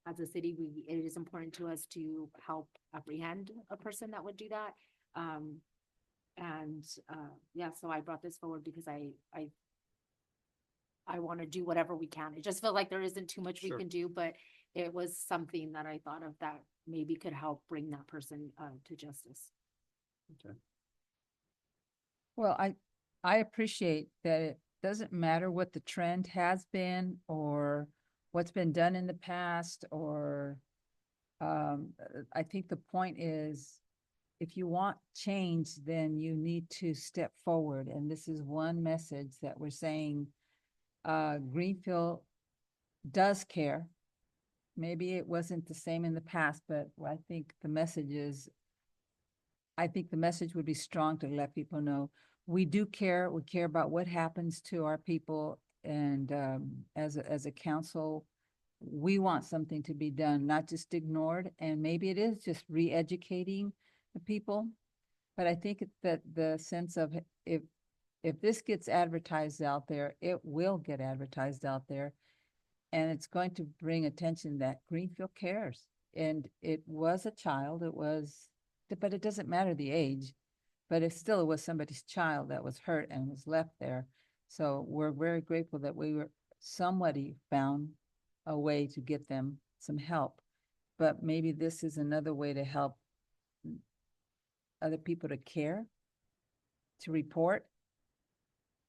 as a city, it is important to us to help apprehend a person that would do that. Yeah, so I brought this forward because I want to do whatever we can. It just felt like there isn't too much we can do, but it was something that I thought of that maybe could help bring that person to justice. Okay. Well, I appreciate that it doesn't matter what the trend has been or what's been done in the past, or I think the point is, if you want change, then you need to step forward. And this is one message that we're saying, Greenfield does care. Maybe it wasn't the same in the past, but I think the message would be strong to let people know we do care. We care about what happens to our people. And as a council, we want something to be done, not just ignored. And maybe it is just re-educating the people. But I think that the sense of if this gets advertised out there, it will get advertised out there. And it's going to bring attention that Greenfield cares. And it was a child, but it doesn't matter the age, but it was somebody's child that was hurt and was left there. So we're very grateful that somebody found a way to get them some help. But maybe this is another way to help other people to care to report,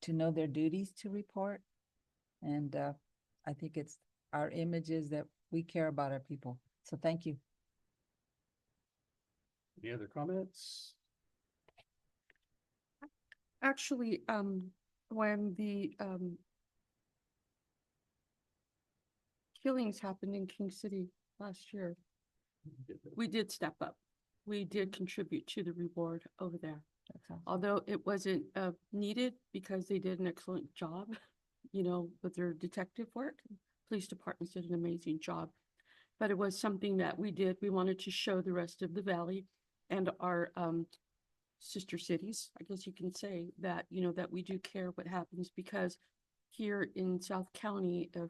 to know their duties to report. And I think it's our images that we care about our people. So thank you. Any other comments? Actually, when the killings happened in King City last year, we did step up. We did contribute to the reward over there. Although it wasn't needed because they did an excellent job, you know, with their detective work. Police departments did an amazing job. But it was something that we did. We wanted to show the rest of the valley and our sister cities, I guess you can say, that, you know, that we do care what happens, because here in South County, if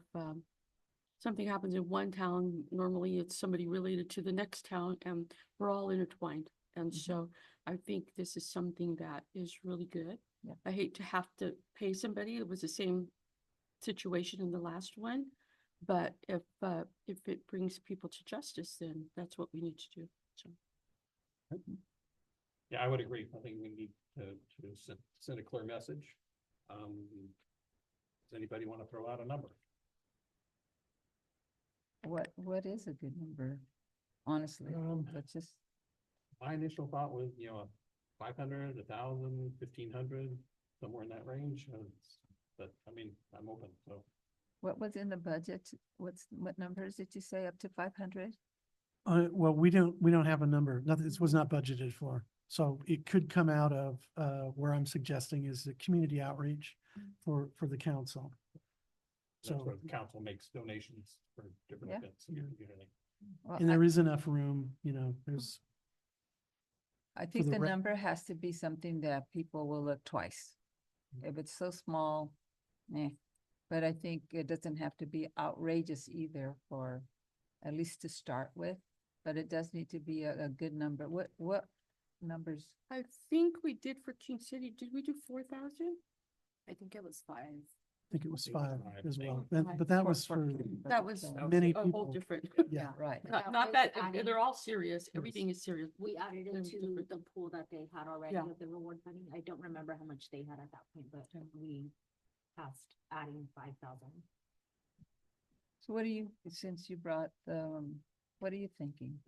something happens in one town, normally it's somebody related to the next town, and we're all intertwined. And so I think this is something that is really good. Yeah. I hate to have to pay somebody. It was the same situation in the last one. But if it brings people to justice, then that's what we need to do. So. Yeah, I would agree. I think we need to send a clear message. Does anybody want to throw out a number? What is a good number? Honestly, let's just. My initial thought was, you know, 500, 1,000, 1,500, somewhere in that range. But I mean, I'm open, so. What was in the budget? What numbers did you say, up to 500? Well, we don't have a number. Nothing, this was not budgeted for. So it could come out of, where I'm suggesting is the community outreach for the council. That's So, where the council makes donations for different Yeah. events in the community. Well, and there is enough room, you know, there's, I think the the re- number has to be something that people will look twice. If it's so small, but I think it doesn't have to be outrageous either, for at least to start with. But it does need to be a good number. What numbers? I think we did for King City. Did we do 4,000? I think it was 5. I think it was It was 5 5, as I well. think. But that was for, That was many a whole people. different. yeah. Right. Not that, they're all serious. Everything is serious. We added it Them to different. the pool that they had already Yeah. with the reward money. I don't remember how much they had at that point, but we passed adding 5,000. So what do you, since you brought the, what are you thinking?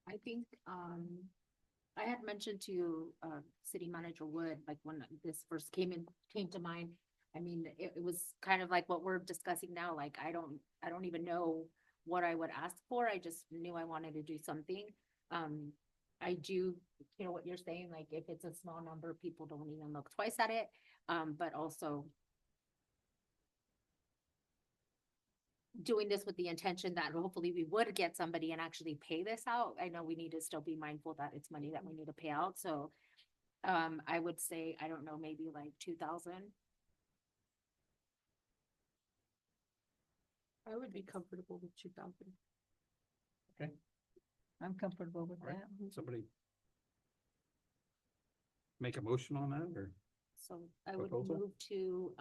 I think, I had mentioned to, City Manager Wood, like when this first came to mind. I mean, it was kind of like what we're discussing now, like, I don't even know what I would ask for. I just knew I wanted to do something. I do, you know, what you're saying, like, if it's a small number, people don't even look twice at it. But also doing this with the intention that hopefully we would get somebody and actually pay this out. I know we need to still be mindful that it's money that we need to pay out. So I would say, I don't know, maybe like 2,000. I would be comfortable with 2,000. I'm comfortable with All right. that. Somebody make a motion on that, or? So I would Proposal? move to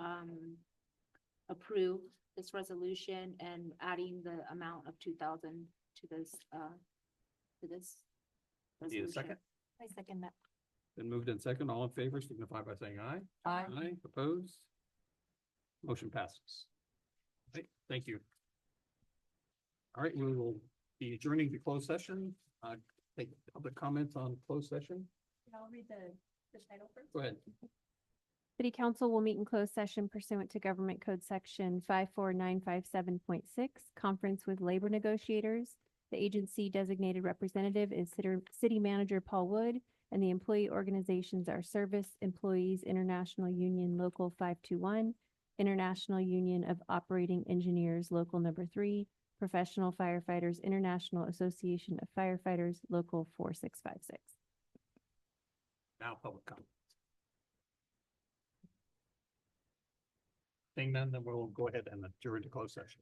approve this resolution and adding the amount of 2,000 to this Need a resolution. second? I second that. Been moved in second. All in favor signify by saying aye. Aye. Aye, opposed? Motion passes. Right, thank you. All right, we will be adjourning to closed session. Take public comments on closed session. I'll read the title first. Go ahead. City Council will meet in closed session pursuant to Government Code Section 54957.6, conference with labor negotiators. The agency designated representative is City Manager Paul Wood, and the employee organizations are Service Employees International Union Local 521, International Union of Operating Engineers Local Number 3, Professional Firefighters International Association of Firefighters Local 4656. Now public comment. Seeing none, then we'll go ahead and adjourn to closed session.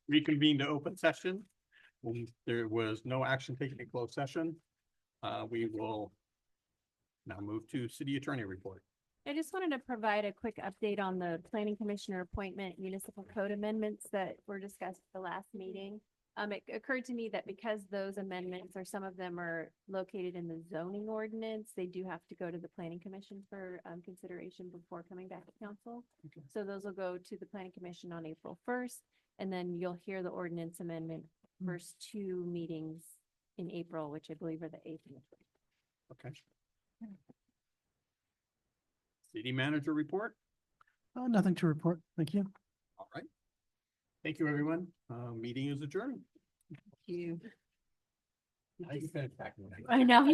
reconvene to open session. There was no action taken in closed session. We will now move to city attorney report. I just wanted to provide a quick update on the planning commissioner appointment municipal code amendments that were discussed at the last meeting. It occurred to me that because those amendments, or some of them are located in the zoning ordinance, they do have to go to the planning commission for consideration before coming back to council. So those will go to the planning commission on April 1st, and then you'll hear the ordinance amendment first two meetings in April, which I believe are the 8th and the 12th. Okay. City manager report. Nothing to report. Thank you. All right. Thank you, everyone. Meeting is adjourned. You. How you finish packing? I know.